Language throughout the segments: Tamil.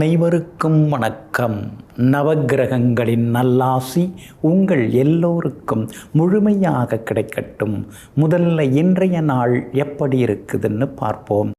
அனைவருக்கும் வணக்கம். நவக்கிரகங்களின் நல்லாசி உங்கள் எல்லோருக்கும் முழுமையாக கிடைக்கட்டும். முதல்ல இன்றைய நாள் எப்படி இருக்குதுன்னு பார்ப்போம்.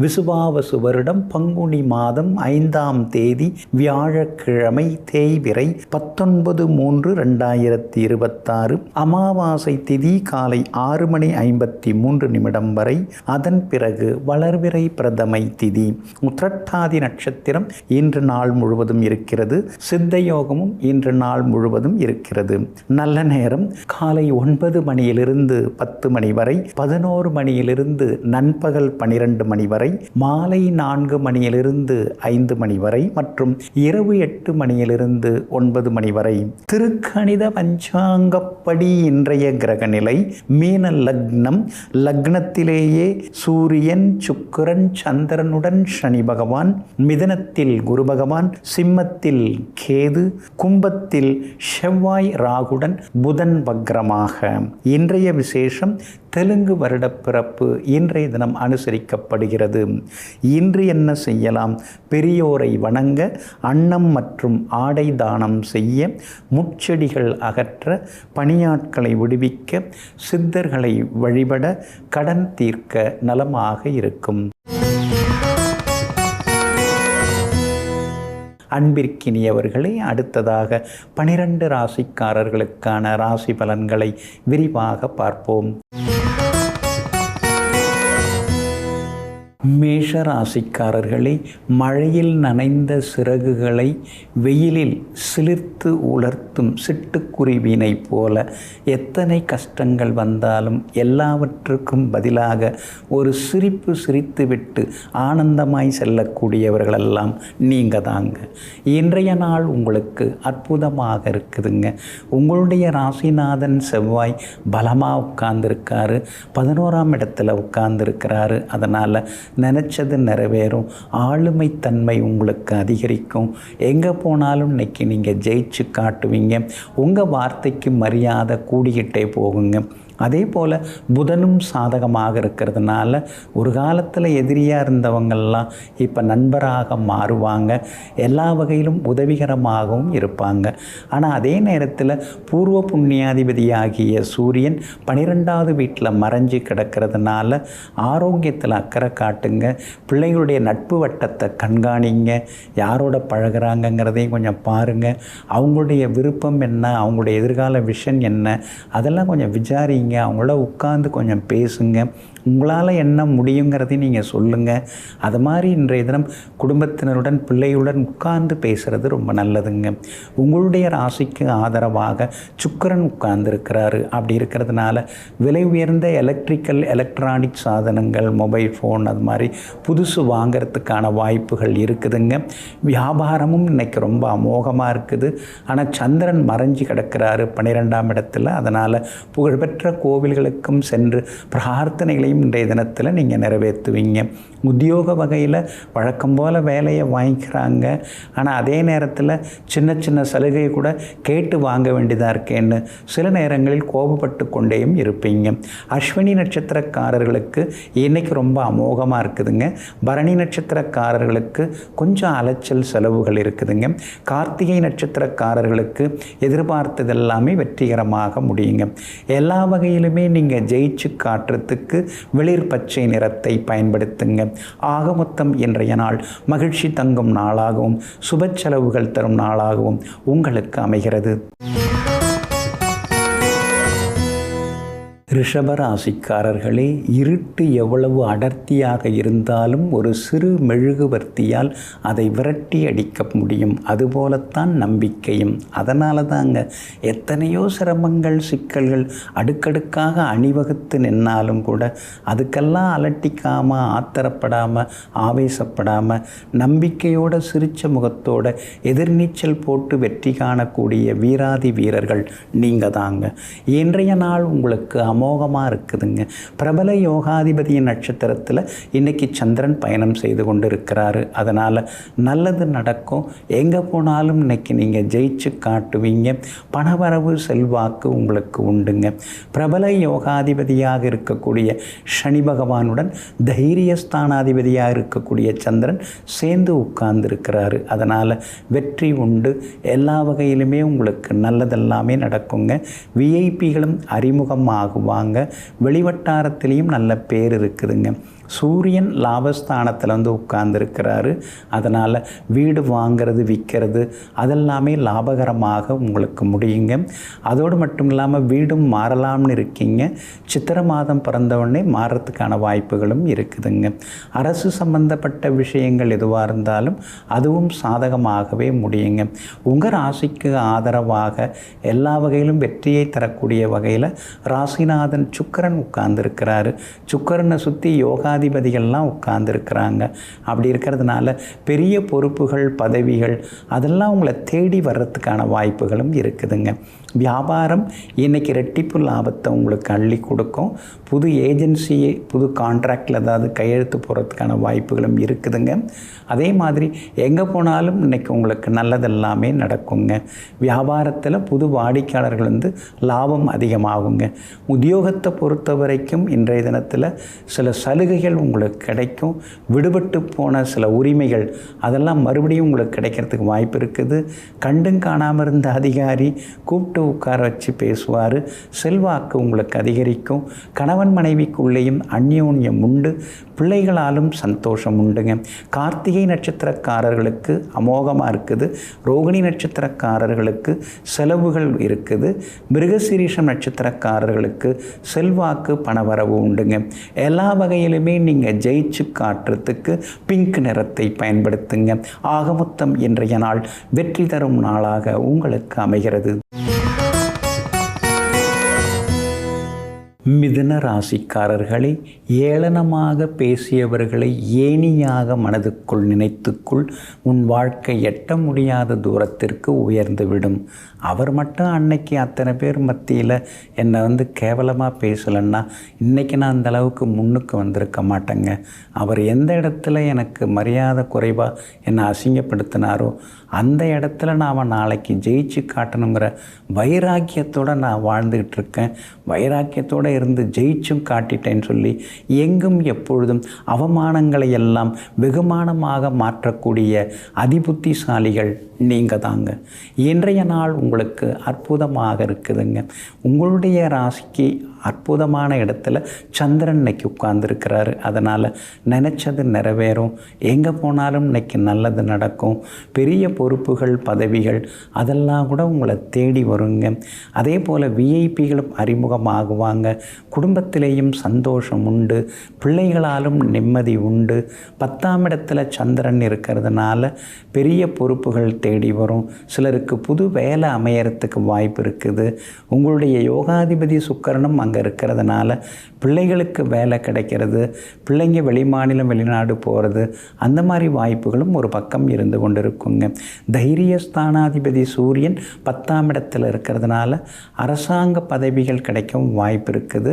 விசுவாவசு வருடம் பங்குனி மாதம் 5ஆம் தேதி வியாழக்கிழமை, தேய்பிறை 19/3/2026. அமாவாசை திதி காலை 6:53 வரை. அதன் பிறகு வளர்பிறை பிரதமை திதி. உத்திரட்டாதி நட்சத்திரம் இன்று நாள் முழுவதும் இருக்கிறது. சித்த யோகமும் இன்று நாள் முழுவதும் இருக்கிறது. நல்ல நேரம் காலை 9 மணியிலிருந்து 10 மணி வரை, 11 மணியிலிருந்து நண்பகல் 12 மணி வரை, மாலை 4 மணியிலிருந்து 5 மணி வரை மற்றும் இரவு 8 மணியிலிருந்து 9 மணி வரை. திருக்கணித பஞ்சாங்கப்படி இன்றைய கிரக நிலை மீன லக்னம். லக்னத்திலேயே சூரியன், சுக்கிரன், சந்திரனுடன் சனி பகவான், மிதனத்தில் குரு பகவான், சிம்மத்தில் கேது, கும்பத்தில் செவ்வாய் ராகுடன் புதன் வக்ரமாக. இன்றைய விசேஷம் தெலுங்கு வருட பிறப்பு இன்றைய தினம் அனுசரிக்கப்படுகிறது. இன்று என்ன செய்யலாம்? பெரியோரை வணங்க, அன்னம் மற்றும் ஆடை தானம் செய்ய, முட்செடிகள் அகற்ற, பணியாட்களை விடுவிக்க, சித்தர்களை வழிபட, கடன் தீர்க்க நலமாக இருக்கும். அன்பிற்கினியவர்களே, அடுத்ததாக 12 ராசிக்காரர்களுக்கான ராசி பலன்களை விரிவாக பார்ப்போம். மேஷ ராசிக்காரர்களே, மழையில் நனைந்த சிறகுகளை வெயிலில் சிலிர்த்து உலர்த்தும் சிட்டுக்குருவினை போல எத்தனை கஷ்டங்கள் வந்தாலும் எல்லாவற்றுக்கும் பதிலாக ஒரு சிரிப்பு சிரித்துவிட்டு ஆனந்தமாய் செல்லக்கூடியவர்களெல்லாம் நீங்கள் தாங்க. இன்றைய நாள் உங்களுக்கு அற்புதமாக இருக்குதுங்க. உங்களுடைய ராசிநாதன் செவ்வாய் பலமாக உட்கார்ந்துருக்காரு, 11ஆம் இடத்துல உட்கார்ந்துருக்கிறாரு. அதனால் நினச்சது நிறைவேறும். ஆளுமைத்தன்மை உங்களுக்கு அதிகரிக்கும். எங்கே போனாலும் இன்னைக்கு நீங்கள் ஜெயிச்சு காட்டுவீங்க. உங்கள் வார்த்தைக்கு மரியாதை கூடிக்கிட்டே போகுங்க. அதே போல் புதனும் சாதகமாக இருக்கிறதுனால ஒரு காலத்தில் எதிரியாக இருந்தவங்கள்லாம் இப்போ நண்பராக மாறுவாங்க. எல்லா வகையிலும் உதவிகரமாகவும் இருப்பாங்க. ஆனால் அதே நேரத்தில் பூர்வ புண்ணியாதிபதியாகிய சூரியன் 12ஆவது வீட்டில் மறைஞ்சு கிடக்கிறதுனால ஆரோக்கியத்தில் அக்கறை காட்டுங்க. பிள்ளைகளுடைய நட்பு வட்டத்தை கண்காணிங்க. யாரோட பழகிறாங்கங்கிறதையும் கொஞ்சம் பாருங்கள். அவங்களுடைய விருப்பம் என்ன, அவங்களுடைய எதிர்கால விஷன் என்ன, அதெல்லாம் கொஞ்சம் விசாரிங்க. அவங்கள உட்கார்ந்து கொஞ்சம் பேசுங்க. உங்களால் என்ன முடியுங்கிறதையும் நீங்கள் சொல்லுங்கள். அது மாதிரி இன்றைய தினம் குடும்பத்தினருடன் பிள்ளையுடன் உட்கார்ந்து பேசுகிறது ரொம்ப நல்லதுங்க. உங்களுடைய ராசிக்கு ஆதரவாக சுக்கிரன் உட்கார்ந்துருக்கிறாரு. அப்படி இருக்கிறதுனால விலை உயர்ந்த எலக்ட்ரானிக் சாதனங்கள், மொபைல் ஃபோன், அது மாதிரி புதுசு வாங்கிறதுக்கான வாய்ப்புகள் இருக்குதுங்க. வியாபாரமும் இன்றைக்கி ரொம்ப அமோகமாக இருக்குது. ஆனால் சந்திரன் மறைஞ்சு கிடக்கிறாரு 12ஆம் இடத்துல. அதனால் புகழ்பெற்ற கோவில்களுக்கும் சென்று பிரார்த்தனைகளையும் இன்றைய தினத்தில் நீங்கள் நிறைவேற்றுவீங்க. உத்தியோக வகையில் வழக்கம் போல் வேலையை வாங்கிக்கிறாங்க. ஆனால் அதே நேரத்தில் சின்ன சின்ன சலுகையை கூட கேட்டு வாங்க வேண்டியதாக இருக்கேன்னு சில நேரங்களில் கோபப்பட்டு கொண்டேயும் இருப்பீங்க. அஸ்வினி நட்சத்திரக்காரர்களுக்கு இன்றைக்கி ரொம்ப அமோகமாக இருக்குதுங்க. பரணி நட்சத்திரக்காரர்களுக்கு கொஞ்சம் அலைச்சல் செலவுகள் இருக்குதுங்க. கார்த்திகை நட்சத்திரக்காரர்களுக்கு எதிர்பார்த்தது எல்லாமே வெற்றிகரமாக முடியுங்க. எல்லா வகையிலுமே நீங்கள் ஜெயிச்சு காட்டுறதுக்கு வெளிர் பச்சை நிறத்தை பயன்படுத்துங்க. ஆக மொத்தம் இன்றைய நாள் மகிழ்ச்சி தங்கும் நாளாகவும் சுப செலவுகள் தரும் நாளாகவும் உங்களுக்கு அமைகிறது. ரிஷபராசிக்காரர்களே, இருட்டு எவ்வளவு அடர்த்தியாக இருந்தாலும் ஒரு சிறு மெழுகுவர்த்தியால் அதை விரட்டி அடிக்க முடியும். அதுபோலத்தான் நம்பிக்கையும். அதனால தாங்க எத்தனையோ சிரமங்கள், சிக்கல்கள் அடுக்கடுக்காக அணிவகுத்து நின்னாலும் கூட அதுக்கெல்லாம் அலட்டிக்காமல், ஆத்திரப்படாமல், ஆவேசப்படாமல் நம்பிக்கையோட சிரிச்ச முகத்தோட எதிர்நீச்சல் போட்டு வெற்றி காணக்கூடிய வீராதி வீரர்கள் நீங்கள் தாங்க. இன்றைய நாள் உங்களுக்கு அமோகமாக இருக்குதுங்க. பிரபல யோகாதிபதியின் நட்சத்திரத்தில் இன்றைக்கி சந்திரன் பயணம் செய்து கொண்டு இருக்கிறாரு. அதனால் நல்லது நடக்கும். எங்கே போனாலும் இன்றைக்கி நீங்கள் ஜெயிச்சு காட்டுவீங்க. பணவரவு செல்வாக்கு உங்களுக்கு உண்டுங்க. பிரபல யோகாதிபதியாக இருக்கக்கூடிய சனி பகவானுடன் தைரியஸ்தானாதிபதியாக இருக்கக்கூடிய சந்திரன் சேர்ந்து உட்கார்ந்துருக்கிறாரு. அதனால் வெற்றி உண்டு. எல்லா வகையிலுமே உங்களுக்கு நல்லதெல்லாமே நடக்குங்க. விஐபிகளும் அறிமுகமாகுவாங்க. வெளிவட்டாரத்திலையும் நல்ல பேர் இருக்குதுங்க. சூரியன் லாபஸ்தானத்தில் வந்து உட்கார்ந்துருக்கிறாரு. அதனால் வீடு வாங்கிறது விற்கிறது அதெல்லாமே லாபகரமாக உங்களுக்கு முடியுங்க. அதோடு மட்டும் இல்லாமல் வீடும் மாறலாம்னு இருக்கீங்க. சித்திரை மாதம் பிறந்தவுடனே மாறுறதுக்கான வாய்ப்புகளும் இருக்குதுங்க. அரசு சம்பந்தப்பட்ட விஷயங்கள் எதுவாக இருந்தாலும் அதுவும் சாதகமாகவே முடியுங்க. உங்கள் ராசிக்கு ஆதரவாக எல்லா வகையிலும் வெற்றியை தரக்கூடிய வகையில் ராசிநாதன் சுக்கிரன் உட்கார்ந்துருக்கிறாரு. சுக்கிரனை சுற்றி யோகாதிபதிகள்லாம் உட்கார்ந்துருக்கிறாங்க. அப்படி இருக்கிறதுனால பெரிய பொறுப்புகள் பதவிகள் அதெல்லாம் உங்களை தேடி வர்றதுக்கான வாய்ப்புகளும் இருக்குதுங்க. வியாபாரம் இன்றைக்கி ரெட்டிப்பு லாபத்தை உங்களுக்கு அள்ளி கொடுக்கும். புது ஏஜென்சியை புது கான்ட்ராக்டில் ஏதாவது கையெழுத்து போகிறதுக்கான வாய்ப்புகளும் இருக்குதுங்க. அதே மாதிரி எங்கே போனாலும் இன்றைக்கி உங்களுக்கு நல்லதெல்லாமே நடக்குங்க. வியாபாரத்தில் புது வாடிக்கையாளர்கள் வந்து லாபம் அதிகமாகுங்க. உத்தியோகத்தை பொறுத்த வரைக்கும் இன்றைய தினத்தில் சில சலுகைகள் உங்களுக்கு கிடைக்கும். விடுபட்டு போன சில உரிமைகள் அதெல்லாம் மறுபடியும் உங்களுக்கு கிடைக்கிறதுக்கு வாய்ப்பு இருக்குது. கண்டும் காணாமல் இருந்த அதிகாரி கூப்பிட்டு உட்கார வச்சு பேசுவார். செல்வாக்கு உங்களுக்கு அதிகரிக்கும். கணவன் மனைவிக்குள்ளேயும் அந்யோன்யம் உண்டு. பிள்ளைகளாலும் சந்தோஷம் உண்டுங்க. கார்த்திகை நட்சத்திரக்காரர்களுக்கு அமோகமாக இருக்குது. ரோகிணி நட்சத்திரக்காரர்களுக்கு செலவுகள் இருக்குது. மிருகசீரிஷம் நட்சத்திரக்காரர்களுக்கு செல்வாக்கு பணவரவு உண்டுங்க. எல்லா வகையிலுமே நீங்கள் ஜெயிச்சு காட்டுறதுக்கு பிங்க் நிறத்தை பயன்படுத்துங்க. ஆகமொத்தம் இன்றைய நாள் வெற்றி தரும் நாளாக உங்களுக்கு அமைகிறது. மிதுன ராசிக்காரர்களை ஏளனமாக பேசியவர்களை ஏணியாக மனதுக்குள் நினைத்துக்குள் உன் வாழ்க்கை எட்ட முடியாத தூரத்திற்கு உயர்ந்துவிடும். அவர் மட்டும் அன்னைக்கு அத்தனை பேர் மத்தியில் என்னை வந்து கேவலமாக பேசலைன்னா இன்றைக்கி நான் அந்த அளவுக்கு முன்னுக்கு வந்திருக்க மாட்டேங்க. அவர் எந்த இடத்துல எனக்கு மரியாதை குறைவாக என்னை அசிங்கப்படுத்தினாரோ அந்த இடத்துல நான் நாளைக்கு ஜெயிச்சு காட்டணுங்கிற வைராக்கியத்தோடு நான் வாழ்ந்துக்கிட்டு இருக்கேன். வைராக்கியத்தோடு இருந்து ஜெயிச்சும் காட்டிட்டேன்னு சொல்லி எங்கும் எப்பொழுதும் அவமானங்களை எல்லாம் வெகுமானமாக மாற்றக்கூடிய அதிபுத்திசாலிகள் நீங்கள் தாங்க. இன்றைய நாள் உங்களுக்கு அற்புதமாக இருக்குதுங்க. உங்களுடைய ராசிக்கு அற்புதமான இடத்துல சந்திரன் இன்னைக்கு உட்கார்ந்துருக்கிறாரு. அதனால் நினச்சது நிறைவேறும். எங்கே போனாலும் இன்னைக்கு நல்லது நடக்கும். பெரிய பொறுப்புகள் பதவிகள் அதெல்லாம் கூட உங்களை தேடி வருங்க. அதே போல் விஐபிகளும் அறிமுகமாகுவாங்க. குடும்பத்திலேயும் சந்தோஷம் உண்டு. பிள்ளைகளாலும் நிம்மதி உண்டு. 10ஆம் இடத்துல சந்திரன் இருக்கிறதுனால பெரிய பொறுப்புகள் தேடி வரும். சிலருக்கு புது வேலை அமையறதுக்கு வாய்ப்பு இருக்குது. உங்களுடைய யோகாதிபதி சுக்கிரனும் அங்கே இருக்கிறதுனால பிள்ளைகளுக்கு வேலை கிடைக்கிறது. பிள்ளைங்க வெளிமாநிலம் வெளிநாடு போகிறது அந்த மாதிரி வாய்ப்புகளும் ஒரு பக்கம் இருந்து கொண்டு இருக்குங்க. தைரியஸ்தானாதிபதி சூரியன் 10ஆம் இடத்துல இருக்கிறதுனால அரசாங்க பதவிகள் கிடைக்கவும் வாய்ப்பு இருக்குது.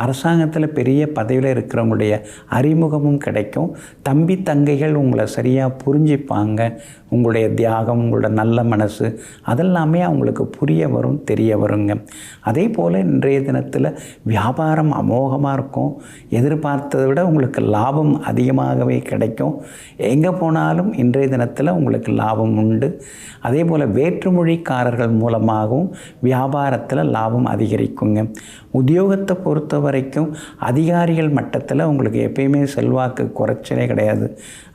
அரசாங்கத்தில் பெரிய பதவியில் இருக்கிறவங்களுடைய அறிமுகமும் கிடைக்கும். தம்பி தங்கைகள் உங்களை சரியாக புரிஞ்சிப்பாங்க. உங்களுடைய தியாகம் உங்களோட நல்ல மனசு அதெல்லாமே அவங்களுக்கு புரிய வரும் தெரிய வருங்க. அதே போல் இன்றைய தினத்தில் வியாபாரம் அமோகமாக இருக்கும். எதிர்பார்த்ததை விட உங்களுக்கு லாபம் அதிகமாகவே கிடைக்கும். எங்கே போனாலும் இன்றைய தினத்தில் உங்களுக்கு லாபம் உண்டு. அதே போல் வேற்றுமொழிக்காரர்கள் மூலமாகவும் வியாபாரத்தில் லாபம் அதிகரிக்குங்க. உத்தியோகத்தை பொறுத்த வரைக்கும் அதிகாரிகள் மட்டத்தில் உங்களுக்கு எப்பயுமே செல்வாக்கு குறைச்சலே கிடையாது.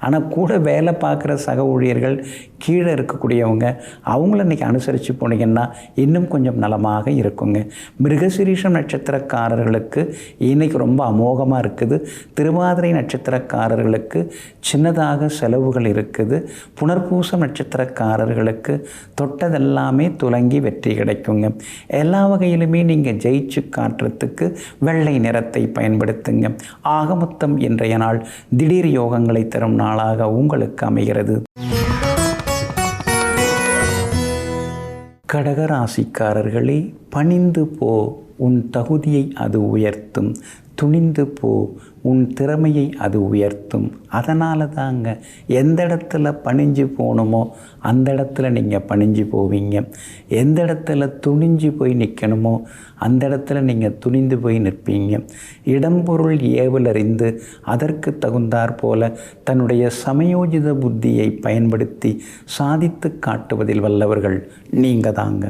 ஆனால் கூட வேலை பார்க்குற சக ஊழியர்கள் கீழே இருக்கக்கூடியவங்க அவங்கள இன்றைக்கி அனுசரித்து போனீங்கன்னா இன்னும் கொஞ்சம் நலமாக இருக்குங்க. மிருகசீரிஷம் நட்சத்திரக்காரர்களுக்கு இன்றைக்கி ரொம்ப அமோகமாக இருக்குது. திருவாதிரை நட்சத்திரக்காரர்களுக்கு சின்னதாக செலவுகள் இருக்குது. புனர்பூசம் நட்சத்திரக்காரர்களுக்கு தொட்டதெல்லாமே துலங்கி வெற்றி கிடைக்குங்க. எல்லா வகையிலுமே நீங்கள் ஜெயிச்சு காட்டுறதுக்கு வெள்ளை நிறத்தை பயன்படுத்துங்க. ஆகமொத்தம் இன்றைய நாள் திடீர் யோகங்களை தரும் நாளாக உங்களுக்கு அமைகிறது. கடகராசிக்காரர்களே, பணிந்து போ, உன் தகுதியை அது உயர்த்தும். துணிந்து போ, உன் திறமையை அது உயர்த்தும். அதனால தாங்க எந்த இடத்துல பணிஞ்சு போகணுமோ அந்த இடத்துல நீங்கள் பணிஞ்சு போவீங்க. எந்த இடத்துல துணிஞ்சு போய் நிற்கணுமோ அந்த இடத்துல நீங்கள் துணிந்து போய் நிற்பீங்க. இடம்பொருள் ஏவலறிந்து அதற்கு தகுந்தாற் போல தன்னுடைய சமயோஜித புத்தியை பயன்படுத்தி சாதித்து காட்டுவதில் வல்லவர்கள் நீங்கள் தாங்க.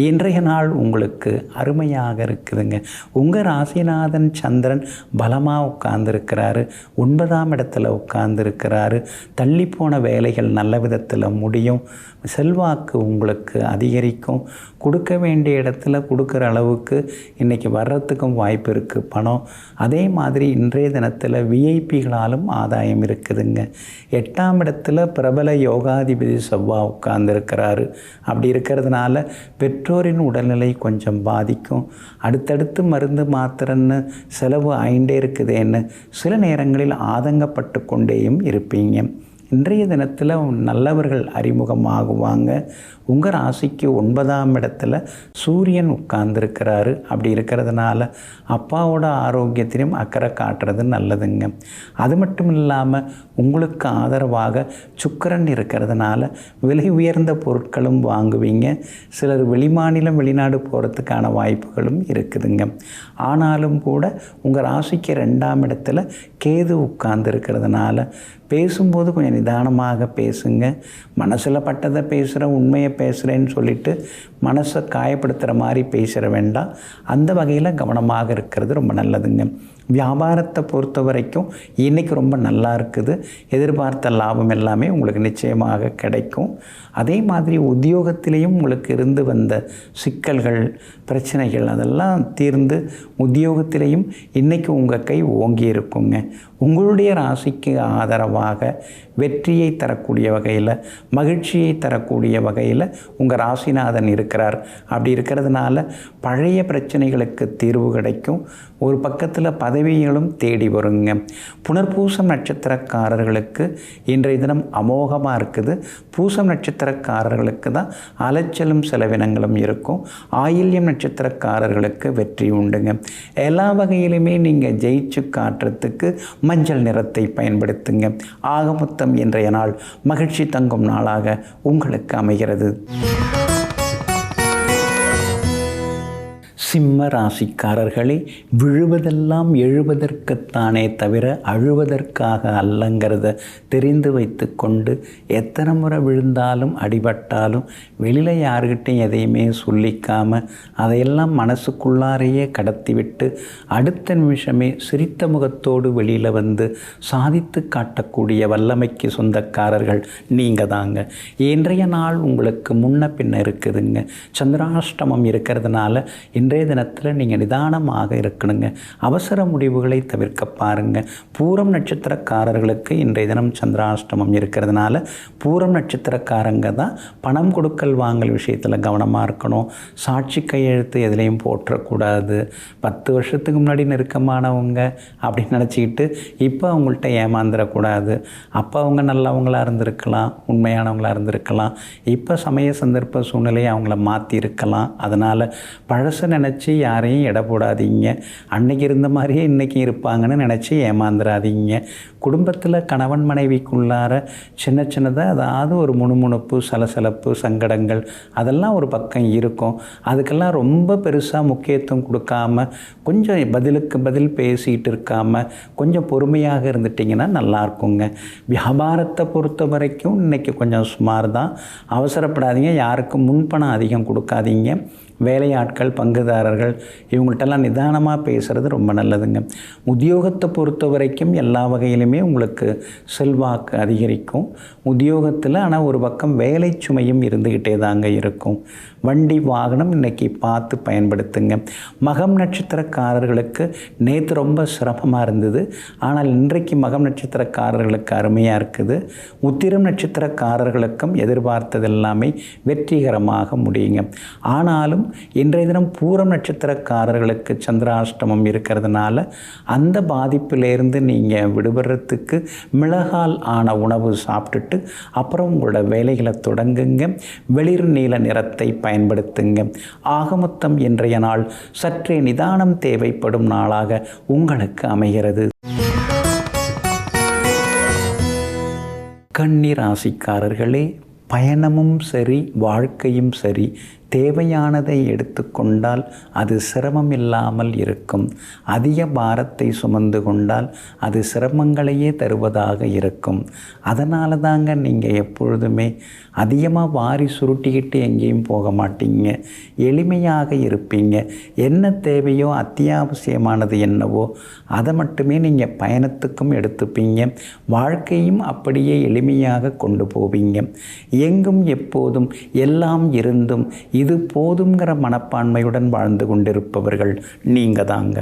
இன்றைய நாள் உங்களுக்கு அருமையாக இருக்குதுங்க. உங்கள் ராசிநாதன் சந்திரன் பலமாக உட்கார்ந்துருக்கிறாரு. 9ஆம் இடத்துல உட்கார்ந்துருக்கிறாரு. தள்ளிப்போன வேலைகள் நல்ல விதத்தில் முடியும். செல்வாக்கு உங்களுக்கு அதிகரிக்கும். கொடுக்க வேண்டிய இடத்துல கொடுக்குற அளவுக்கு இன்றைக்கி வர்றதுக்கும் வாய்ப்பு இருக்குது பணம். அதே மாதிரி இன்றைய தினத்தில் விஐபிகளாலும் ஆதாயம் இருக்குதுங்க. 8ஆம் இடத்துல பிரபல யோகாதிபதி செவ்வாய் உட்கார்ந்துருக்கிறாரு. அப்படி இருக்கிறதுனால பெற்றோரின் உடல்நிலை கொஞ்சம் பாதிக்கும். அடுத்தடுத்து மருந்து மாத்திரன்னு செலவு ஆயிண்டே இருக்குதேன்னு சில நேரங்களில் ஆதங்கப்பட்டு கொண்டேயும் இருப்பீங்க. இன்றைய தினத்தில் நல்லவர்கள் அறிமுகமாகுவாங்க. உங்கள் ராசிக்கு 9ஆம் இடத்துல சூரியன் உட்கார்ந்துருக்கிறாரு. அப்படி இருக்கிறதுனால அப்பாவோட ஆரோக்கியத்திலும் அக்கறை காட்டுறது நல்லதுங்க. அது மட்டும் இல்லாமல் உங்களுக்கு ஆதரவாக சுக்கிரன் இருக்கிறதுனால விலை உயர்ந்த பொருட்களும் வாங்குவீங்க. சிலர் வெளிமாநிலம் வெளிநாடு போகிறதுக்கான வாய்ப்புகளும் இருக்குதுங்க. ஆனாலும் கூட உங்கள் ராசிக்கு 2ஆம் இடத்துல கேது உட்கார்ந்துருக்கிறதுனால பேசும்போது கொஞ்சம் நிதானமாக பேசுங்க. மனசில் பட்டதை பேசுகிற, உண்மையை பேசுகிறேன்னு சொல்லிவிட்டு மனசை காயப்படுத்துகிற மாதிரி பேசுகிற வேண்டாம். அந்த வகையில் கவனமாக இருக்கிறது ரொம்ப நல்லதுங்க. வியாபாரத்தை பொறுத்த வரைக்கும் இன்றைக்கி ரொம்ப நல்லா இருக்குது. எதிர்பார்த்த லாபம் எல்லாமே உங்களுக்கு நிச்சயமாக கிடைக்கும். அதே மாதிரி உத்தியோகத்திலையும் உங்களுக்கு இருந்து வந்த சிக்கல்கள், பிரச்சனைகள் அதெல்லாம் தீர்ந்து உத்தியோகத்திலையும் இன்றைக்கி உங்கள் கை ஓங்கி இருக்குங்க. உங்களுடைய ராசிக்கு ஆதரவாக வெற்றியை தரக்கூடிய வகையில், மகிழ்ச்சியை தரக்கூடிய வகையில் உங்கள் ராசிநாதன் இருக்கிறார். அப்படி இருக்கிறதுனால பழைய பிரச்சனைகளுக்கு தீர்வு கிடைக்கும். ஒரு பக்கத்தில் பதவிகளும் தேடி வருங்க. புனர்பூசம் நட்சத்திரக்காரர்களுக்கு இன்றைய தினம் அமோகமாக இருக்குது. பூசம் நட்சத்திரக்காரர்களுக்கு தான் அலைச்சலும் செலவினங்களும் இருக்கும். ஆயில்யம் நட்சத்திரக்காரர்களுக்கு வெற்றி உண்டுங்க. எல்லா வகையிலுமே நீங்கள் ஜெயிச்சு காட்டுறதுக்கு மஞ்சள் நிறத்தை பயன்படுத்துங்க. ஆக மொத்தம் இன்றைய நாள் மகிழ்ச்சி தங்கும் நாளாக உங்களுக்கு அமைகிறது. சிம்ம ராசிக்காரர்களே, விழுவதெல்லாம் எழுவதற்குத்தானே தவிர அழுவதற்காக அல்லங்கிறத தெரிந்து வைத்து கொண்டு எத்தனை முறை விழுந்தாலும் அடிபட்டாலும் வெளியில் யாருக்கிட்டையும் எதையுமே சொல்லிக்காமல் அதையெல்லாம் மனசுக்குள்ளாரையே கடத்திவிட்டு அடுத்த நிமிஷமே சிரித்த முகத்தோடு வெளியில் வந்து சாதித்து காட்டக்கூடிய வல்லமைக்கு சொந்தக்காரர்கள் நீங்கள் தாங்க. இன்றைய நாள் உங்களுக்கு முன்ன பின்ன இருக்குதுங்க. சந்திராஷ்டமம் இருக்கிறதுனால இன்றைய தினத்தில் நீங்கள் நிதானமாக இருக்கணுங்க. அவசர முடிவுகளை தவிர்க்க பாருங்கள். பூரம் நட்சத்திரக்காரர்களுக்கு இன்றைய தினம் சந்திராஷ்டமம் இருக்கிறதுனால பூரம் நட்சத்திரக்காரங்க தான் பணம் கொடுக்கல் வாங்கல் விஷயத்தில் கவனமாக இருக்கணும். சாட்சி கையெழுத்து எதுலேயும் போற்றக்கூடாது. 10 வருஷத்துக்கு முன்னாடி நெருக்கமானவங்க அப்படின்னு நினச்சிக்கிட்டு இப்போ அவங்கள்ட்ட ஏமாந்துடக்கூடாது. அப்போ அவங்க நல்லவங்களாக இருந்திருக்கலாம், உண்மையானவங்களாக இருந்திருக்கலாம். இப்போ சமய சந்தர்ப்ப சூழ்நிலையை அவங்கள மாற்றி இருக்கலாம். அதனால் பழசை நினச்சி யாரையும் எடை போடாதீங்க. அன்னைக்கு இருந்த மாதிரியே இன்றைக்கி இருப்பாங்கன்னு நினச்சி ஏமாந்துடாதீங்க. குடும்பத்தில் கணவன் மனைவிக்குள்ளார சின்ன சின்னதாக அதாவது ஒரு முணுமுணுப்பு, சலசலப்பு, சங்கடங்கள் அதெல்லாம் ஒரு பக்கம் இருக்கும். அதுக்கெல்லாம் ரொம்ப பெருசாக முக்கியத்துவம் கொடுக்காம கொஞ்சம் பதிலுக்கு பதில் பேசிகிட்டு இருக்காமல் கொஞ்சம் பொறுமையாக இருந்துட்டிங்கன்னா நல்லாயிருக்குங்க. வியாபாரத்தை பொறுத்த வரைக்கும் இன்றைக்கி கொஞ்சம் சுமார் தான். அவசரப்படாதீங்க. யாருக்கும் முன்பணம் அதிகம் கொடுக்காதீங்க. வேலையாட்கள், பங்குதாரர்கள் இவங்கள்ட்டெல்லாம் நிதானமாக பேசுகிறது ரொம்ப நல்லதுங்க. உத்தியோகத்தை பொறுத்த வரைக்கும் எல்லா வகையிலுமே உங்களுக்கு செல்வாக்கு அதிகரிக்கும் உத்தியோகத்தில். ஆனால் ஒரு பக்கம் வேலை சுமையும் இருந்துக்கிட்டே தாங்க இருக்கும். வண்டி வாகனம் இன்றைக்கி பார்த்து பயன்படுத்துங்க. மகம் நட்சத்திரக்காரர்களுக்கு நேற்று ரொம்ப சிரமமாக இருந்தது. ஆனால் இன்றைக்கு மகம் நட்சத்திரக்காரர்களுக்கு அருமையாக இருக்குது. உத்திரம் நட்சத்திரக்காரர்களுக்கும் எதிர்பார்த்தது எல்லாமே வெற்றிகரமாக முடியுங்க. ஆனாலும் இன்றைய தினம் பூரம் நட்சத்திரக்காரர்களுக்கு சந்திராஷ்டமம் இருக்கிறதுனால அந்த பாதிப்பிலேருந்து நீங்கள் விடுபடுறதுக்கு மிளகால் ஆன உணவு சாப்பிட்டுட்டு அப்புறம் உங்களோட வேலைகளை தொடங்குங்க. வெளிர் நீல நிறத்தை பயன்படுத்துங்க. ஆகமொத்தம் இன்றைய நாள் சற்றே நிதானம் தேவைப்படும் நாளாக உங்களுக்கு அமைகிறது. கன்னி ராசிக்காரர்களே, பயணமும் சரி வாழ்க்கையும் சரி தேவையானதை எடுத்துக்கொண்டால் அது சிரமம் இல்லாமல் இருக்கும். அதிக பாரத்தை சுமந்து கொண்டால் அது சிரமங்களையே தருவதாக இருக்கும். அதனால தாங்க நீங்கள் எப்பொழுதுமே அதிகமாக வாரி சுருட்டிக்கிட்டு எங்கேயும் போக மாட்டீங்க. எளிமையாக இருப்பீங்க. என்ன தேவையோ அத்தியாவசியமானது என்னவோ அதை மட்டுமே நீங்கள் பயணத்துக்கும் எடுத்துப்பீங்க. வாழ்க்கையும் அப்படியே எளிமையாக கொண்டு போவீங்க. எங்கும் எப்போதும் எல்லாம் இருந்தும் இது போதுங்கிற மனப்பான்மையுடன் வாழ்ந்து கொண்டிருப்பவர்கள் நீங்கள் தாங்க.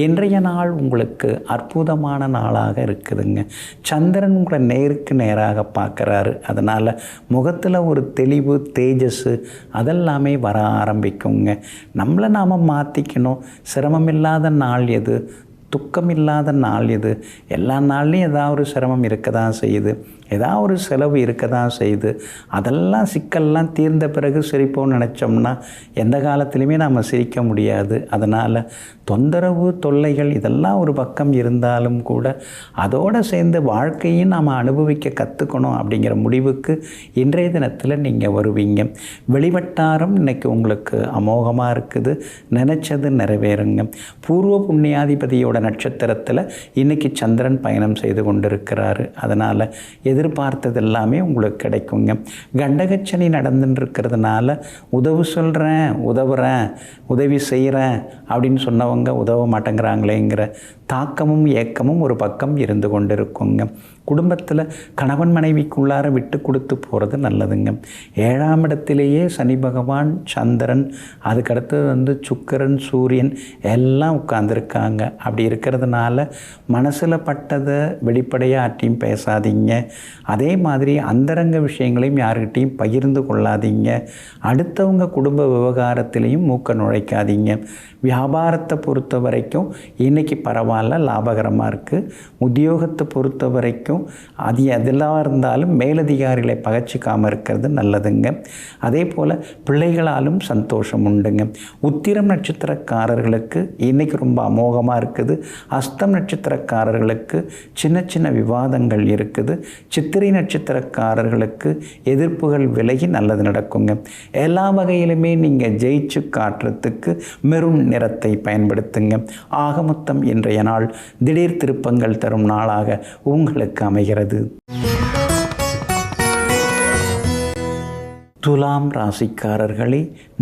இன்றைய நாள் உங்களுக்கு அற்புதமான நாளாக இருக்குதுங்க. சந்திரன் உங்களை நேருக்கு நேராக பார்க்குறாரு. அதனால் முகத்தில் ஒரு தெளிவு, தேஜஸ் அதெல்லாமே வர ஆரம்பிக்குங்க. நம்மளை நாம் மாற்றிக்கணும். சிரமமில்லாத நாள் எது, துக்கமில்லாத நாள் எது? எல்லா நாள்லையும் ஏதாவது ஒரு சிரமம் இருக்க தான் செய்யுது, ஏதாவது ஒரு செலவு இருக்க தான் செய்யுது. அதெல்லாம் சிக்கல்லாம் தீர்ந்த பிறகு சிரிப்போம்னு நினச்சோம்னா எந்த காலத்துலையுமே நாம் சிரிக்க முடியாது. அதனால் தொந்தரவு, தொல்லைகள் இதெல்லாம் ஒரு பக்கம் இருந்தாலும் கூட அதோடு சேர்ந்து வாழ்க்கையும் நாம் அனுபவிக்க கற்றுக்கணும் அப்படிங்கிற முடிவுக்கு இன்றைய தினத்தில் நீங்கள் வருவீங்க. வெளிவட்டாரம் இன்றைக்கி உங்களுக்கு அமோகமாக இருக்குது. நினச்சது நிறைவேறுங்க. பூர்வ புண்ணியாதிபதியோட நட்சத்திரத்தில் இன்றைக்கி சந்திரன் பயணம் செய்து கொண்டிருக்கிறாரு. அதனால் எதிர்பார்த்தது எல்லாமே உங்களுக்கு கிடைக்குங்க. கண்டகச்சனி நடந்துட்டு இருக்கிறதுனால உதவுறேன், உதவி செய்கிறேன் அப்படின்னு சொன்னவங்க உதவ மாட்டேங்கிறாங்களேங்கிற தாக்கமும் ஏக்கமும் ஒரு பக்கம் இருந்து கொண்டு இருக்குங்க. குடும்பத்தில் கணவன் மனைவிக்குள்ளார விட்டு கொடுத்து போகிறது நல்லதுங்க. 7ஆம் இடத்திலேயே சனி பகவான், சந்திரன், அதுக்கடுத்து சுக்கிரன், சூரியன் எல்லாம் உட்கார்ந்துருக்காங்க. அப்படி இருக்கிறதுனால மனசில் பட்டதை வெளிப்படையாக யார்ட்டையும் பேசாதீங்க. அதே மாதிரி அந்தரங்க விஷயங்களையும் யார்கிட்டையும் பகிர்ந்து கொள்ளாதீங்க. அடுத்தவங்க குடும்ப விவகாரத்திலையும் மூக்க நுழைக்காதீங்க. வியாபாரத்தை பொறுத்த வரைக்கும் இன்றைக்கி பரவாயில்ல, லாபகரமாக இருக்குது. உத்தியோகத்தை பொறுத்த வரைக்கும் அது எதெல்லாம் இருந்தாலும் மேலதிகாரிகளை பகச்சிக்காமல் இருக்கிறது நல்லதுங்க. அதே போல் பிள்ளைகளாலும் சந்தோஷம் உண்டுங்க. உத்திரம் நட்சத்திரக்காரர்களுக்கு இன்றைக்கி ரொம்ப அமோகமாக இருக்குது. அஸ்தம் நட்சத்திரக்காரர்களுக்கு சின்ன சின்ன விவாதங்கள் இருக்குது. சித்திரை நட்சத்திரக்காரர்களுக்கு எதிர்ப்புகள் விலகி நல்லது நடக்குங்க. எல்லா வகையிலுமே நீங்கள் ஜெயிச்சு காட்டுறதுக்கு மெரூன் நிறத்தை பயன்படுத்துங்க. ஆக மொத்தம் இன்றைய நாள் திடீர் திருப்பங்கள் தரும் நாளாக உங்களுக்கு அமைகிறது. துலாம் ராசிக்காரர்களே,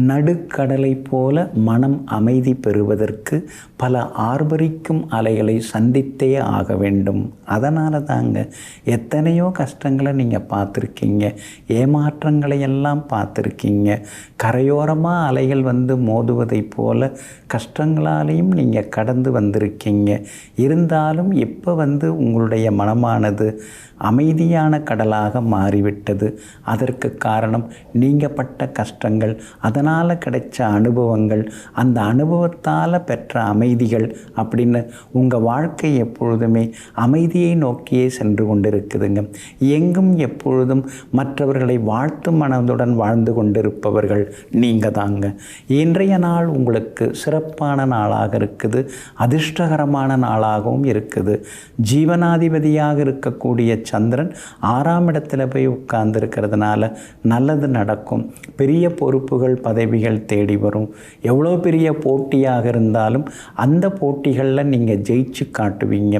நடுக்கடலை போல மனம் அமைதி பெறுவதற்கு பல ஆர்ப்பரிக்கும் அலைகளை சந்தித்தே ஆக வேண்டும். அதனால தாங்க எத்தனையோ கஷ்டங்களை நீங்கள் பார்த்துருக்கீங்க, ஏமாற்றங்களை எல்லாம் பார்த்துருக்கீங்க. கரையோரமாக அலைகள் மோதுவதை போல கஷ்டங்களாலேயும் நீங்கள் கடந்து வந்திருக்கீங்க. இருந்தாலும் இப்போ உங்களுடைய மனமானது அமைதியான கடலாக மாறிவிட்டது. அதற்கு காரணம் நீங்கள் பட்ட கஷ்டங்கள், அதனால் கிடைச்ச அனுபவங்கள், அந்த அனுபவத்தால் பெற்ற அமைதிகள் அப்படின்னு உங்கள் வாழ்க்கை எப்பொழுதுமே அமைதியை நோக்கியே சென்று கொண்டிருக்குதுங்க. எங்கும் எப்பொழுதும் மற்றவர்களை வாழ்த்தும் மனதுடன் வாழ்ந்து கொண்டிருப்பவர்கள் நீங்கள் தாங்க. இன்றைய நாள் உங்களுக்கு சிறப்பான நாளாக இருக்குது. அதிர்ஷ்டகரமான நாளாகவும் இருக்குது. ஜீவனாதிபதியாக இருக்கக்கூடிய சந்திரன் 6ஆம் இடத்துல போய் உட்கார்ந்துருக்கிறதுனால நல்லது நடக்கும். பெரிய பொறுப்புகள், பதவிகள் தேடி வரும். எவ்வளோ பெரிய போட்டியாக இருந்தாலும் அந்த போட்டிகளில் நீங்கள் ஜெயிச்சு காட்டுவீங்க.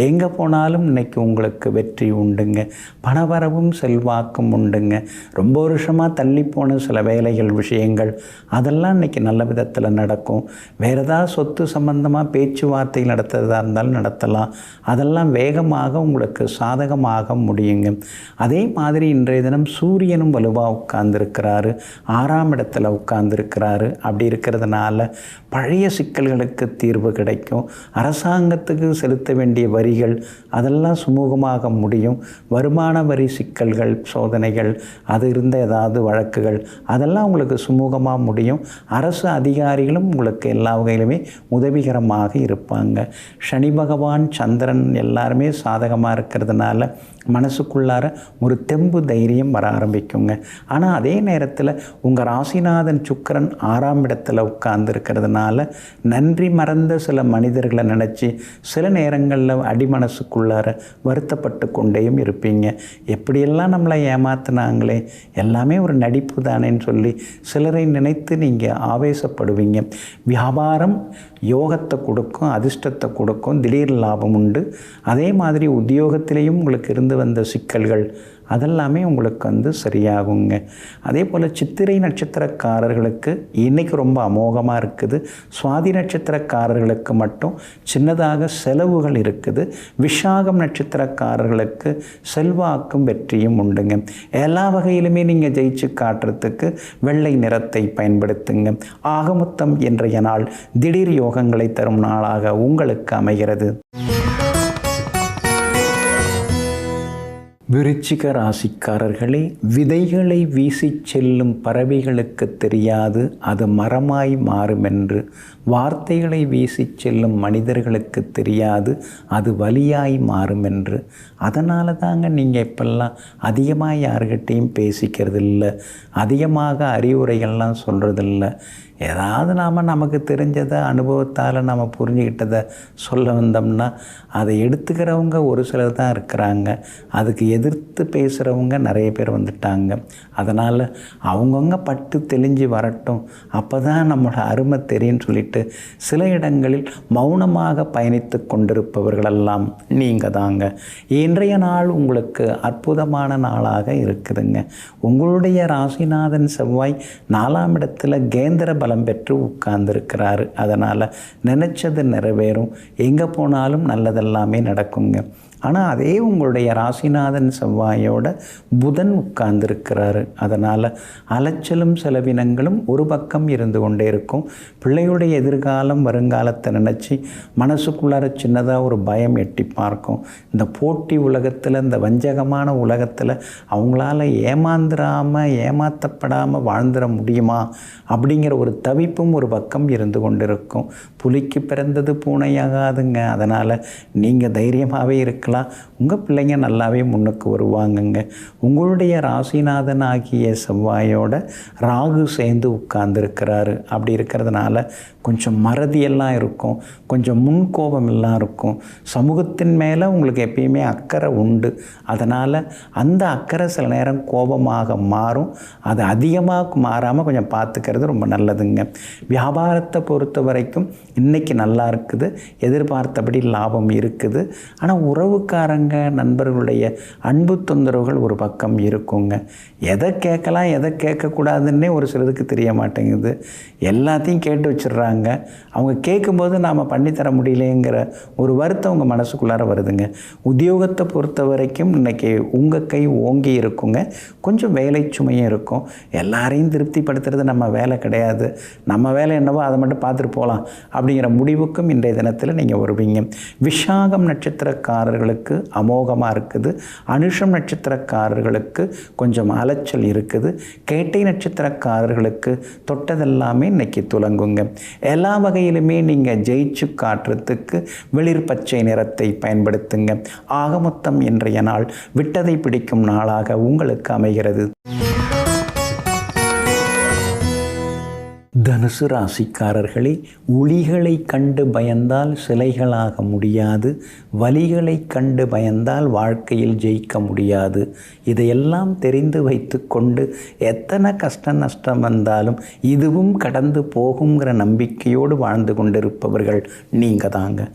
எங்கே போனாலும் இன்றைக்கி உங்களுக்கு வெற்றி உண்டுங்க. பணவரவும் செல்வாக்கும் உண்டுங்க. ரொம்ப வருஷமாக தள்ளி போன சில வேலைகள், விஷயங்கள் அதெல்லாம் இன்றைக்கி நல்ல விதத்தில் நடக்கும். வேறு ஏதாவது சொத்து சம்பந்தமாக பேச்சுவார்த்தை நடத்துறதா இருந்தாலும் நடத்தலாம். அதெல்லாம் வேகமாக உங்களுக்கு சாதகமாக முடியுங்க. அதே மாதிரி இன்றைய தினம் சூரியனும் வலுவாக உட்கார்ந்துருக்கிறாரு, 6ஆம் இடத்துல உட்கார்ந்துருக்கிறாரு. அப்படி இருக்கிறதுனால பழைய சிக்கல்களுக்கு தீர்வு கிடைக்கும். அரசாங்கத்துக்கு செலுத்த வேண்டிய வரிகள் அதெல்லாம் சுமூகமாக முடியும். வருமான வரி சிக்கல்கள், சோதனைகள், அது இருந்த ஏதாவது வழக்குகள் அதெல்லாம் உங்களுக்கு சுமூகமாக முடியும். அரசு அதிகாரிகளும் உங்களுக்கு எல்லா வகையிலுமே உதவிகரமாக இருப்பாங்க. சனி பகவான், சந்திரன் எல்லாருமே சாதகமாக இருக்கிறதுனால மனசுக்குள்ளார ஒரு தெம்பு தைரியம் வர ஆரம்பிக்குங்க. ஆனால் அதே நேரத்தில் உங்கள் ராசிநாதன் சுக்கிரன் 6ஆம் இடத்துல உட்கார்ந்து இருக்கிறதுனால நன்றி மறந்த சில மனிதர்களை நினச்சி சில நேரங்களில் அடிமனசுக்குள்ளார வருத்தப்பட்டு கொண்டேயும் இருப்பீங்க. எப்படியெல்லாம் நம்மளை ஏமாத்தினாங்களே, எல்லாமே ஒரு நடிப்பு தானேன்னு சொல்லி சிலரை நினைத்து நீங்கள் ஆவேசப்படுவீங்க. வியாபாரம் யோகத்தை கொடுக்கும், அதிர்ஷ்டத்தை கொடுக்கும், திடீர் லாபம் உண்டு. அதே மாதிரி உத்தியோகத்திலேயும் உங்களுக்கு இருந்து வந்த சிக்கல்கள் அதெல்லாமே உங்களுக்கு சரியாகுங்க. அதே போல் சித்திரை நட்சத்திரக்காரர்களுக்கு இன்றைக்கி ரொம்ப அமோகமாக இருக்குது. சுவாதி நட்சத்திரக்காரர்களுக்கு மட்டும் சின்னதாக செலவுகள் இருக்குது. விஷாகம் நட்சத்திரக்காரர்களுக்கு செல்வாக்கும் வெற்றியும் உண்டுங்க. எல்லா வகையிலுமே நீங்கள் ஜெயிச்சு காட்டுறதுக்கு வெள்ளை நிறத்தை பயன்படுத்துங்க. ஆகமொத்தம் இன்றைய நாள் திடீர் யோகங்களை தரும் நாளாக உங்களுக்கு அமைகிறது. விருச்சிக ராசிக்காரர்களே, விதைகளை வீசி செல்லும் பறவைகளுக்கு தெரியாது அது மரமாய் மாறுமென்று. வார்த்தைகளை வீசி செல்லும் மனிதர்களுக்கு தெரியாது அது வலியாய் மாறுமென்று. அதனால தாங்க நீங்கள் இப்பெல்லாம் அதிகமாக யாருக்கிட்டையும் பேசிக்கிறது இல்லை, அதிகமாக அறிவுரைகள்லாம் சொல்கிறதில்ல. ஏதாவது நமக்கு தெரிஞ்சதை அனுபவத்தால் நம்ம புரிஞ்சுக்கிட்டதை சொல்ல வந்தோம்னா அதை எடுத்துக்கிறவங்க ஒரு சிலர் தான் இருக்கிறாங்க. அதுக்கு எதிர்த்து பேசுகிறவங்க நிறைய பேர் வந்துட்டாங்க. அதனால் அவங்கவுங்க பட்டு தெளிஞ்சு வரட்டும், அப்போ தான் நம்மளோட அருமை தெரியும்னு சொல்லிட்டு சில இடங்களில் மௌனமாக பயணித்து கொண்டிருப்பவர்களெல்லாம் நீங்கள் தாங்க. இன்றைய நாள் உங்களுக்கு அற்புதமான நாளாக இருக்குதுங்க. உங்களுடைய ராசிநாதன் செவ்வாய் 4ஆம் இடத்துல கேந்திர பலம் பெற்று உட்கார்ந்துருக்கிறாரு. அதனால் நினச்சது நிறைவேறும், எங்கே போனாலும் நல்லதெல்லாமே நடக்குங்க. ஆனால் அதே உங்களுடைய ராசிநாதன் செவ்வாயோட புதன் உட்கார்ந்துருக்கிறாரு. அதனால் அலைச்சலும் செலவினங்களும் ஒரு பக்கம் இருந்து கொண்டே இருக்கும். பிள்ளையுடைய எதிர்காலம், வருங்காலத்தை நினச்சி மனசுக்குள்ளார சின்னதாக ஒரு பயம் எட்டி பார்க்கும். இந்த போட்டி உலகத்தில், இந்த வஞ்சகமான உலகத்தில் அவங்களால ஏமாற்றப்படாமல் வாழ்ந்துட முடியுமா அப்படிங்கிற ஒரு தவிப்பும் ஒரு பக்கம் இருந்து கொண்டிருக்கும். புலிக்கு பிறந்தது பூனையாகாதுங்க. அதனால் நீங்கள் தைரியமாகவே இருக்கலாம். உங்கள் பிள்ளைங்க நல்லாவே முன்னுக்கு வருவாங்கங்க. உங்களுடைய ராசிநாதன் ஆகிய செவ்வாயோட ராகு சேர்ந்து உட்கார்ந்துருக்கிறாரு. அப்படி இருக்கிறதுனால கொஞ்சம் மறதியெல்லாம் இருக்கும், கொஞ்சம் முன்கோபம் எல்லாம் இருக்கும். சமூகத்தின் மேலே உங்களுக்கு எப்பயுமே அக்கறை உண்டு. அதனால் அந்த அக்கறை சில நேரம் கோபமாக மாறும். அது அதிகமாக மாறாமல் கொஞ்சம் பார்த்துக்கிறது ரொம்ப நல்லதுங்க. வியாபாரத்தை பொறுத்த வரைக்கும் இன்றைக்கி நல்லா இருக்குது, எதிர்பார்த்தபடி லாபம் இருக்குது. ஆனால் உறவுக்காரங்க, நண்பர்களுடைய அன்பு தொந்தரவுகள் ஒரு பக்கம் இருக்குங்க. எதை கேட்கலாம், எதை கேட்கக்கூடாதுன்னே ஒரு சிலருக்கு தெரிய மாட்டேங்குது. எல்லாத்தையும் கேட்டு வச்சிடுறாங்க. அவங்க கேட்கும்போது நாம் பண்ணித்தர முடியலைங்கிற ஒரு வருத்தம் உங்கள் மனசுக்குள்ளார வருதுங்க. உத்தியோகத்தை பொறுத்த வரைக்கும் இன்றைக்கி உங்கள் கை ஓங்கி இருக்குங்க. கொஞ்சம் வேலை சுமையும் இருக்கும். எல்லாரையும் திருப்திப்படுத்துறது நம்ம வேலை கிடையாது. நம்ம வேலை என்னவோ அதை மட்டும் பார்த்துட்டு போகலாம் அப்படிங்கிற முடிவுக்கும் இன்றைய தினத்தில் நீங்கள் வருவீங்க. விஷாகம் நட்சத்திரக்காரர்களுக்கு அமோகமாக இருக்குது. அனுஷம் நட்சத்திரக்காரர்களுக்கு கொஞ்சம் அலைச்சல் இருக்குது. கேட்டை நட்சத்திரக்காரர்களுக்கு தொட்டதெல்லாமே இன்னைக்கு துலங்குங்க. எல்லா வகையிலுமே நீங்கள் ஜெயிச்சு காட்டுறதுக்கு வெளிர் பச்சை நிறத்தை பயன்படுத்துங்க. ஆக மொத்தம் இன்றைய நாள் விட்டதை பிடிக்கும் நாளாக உங்களுக்கு அமைகிறது. தனுசு ராசிக்காரர்களே, ஒளிகளை கண்டு பயந்தால் சிலைகளாக முடியாது, வலிகளை கண்டு பயந்தால் வாழ்க்கையில் ஜெயிக்க முடியாது. இதையெல்லாம் தெரிந்து வைத்து கொண்டு எத்தனை கஷ்ட நஷ்டம் வந்தாலும் இதுவும் கடந்து போகுங்கிற நம்பிக்கையோடு வாழ்ந்து கொண்டிருப்பவர்கள் நீங்கள் தாங்க.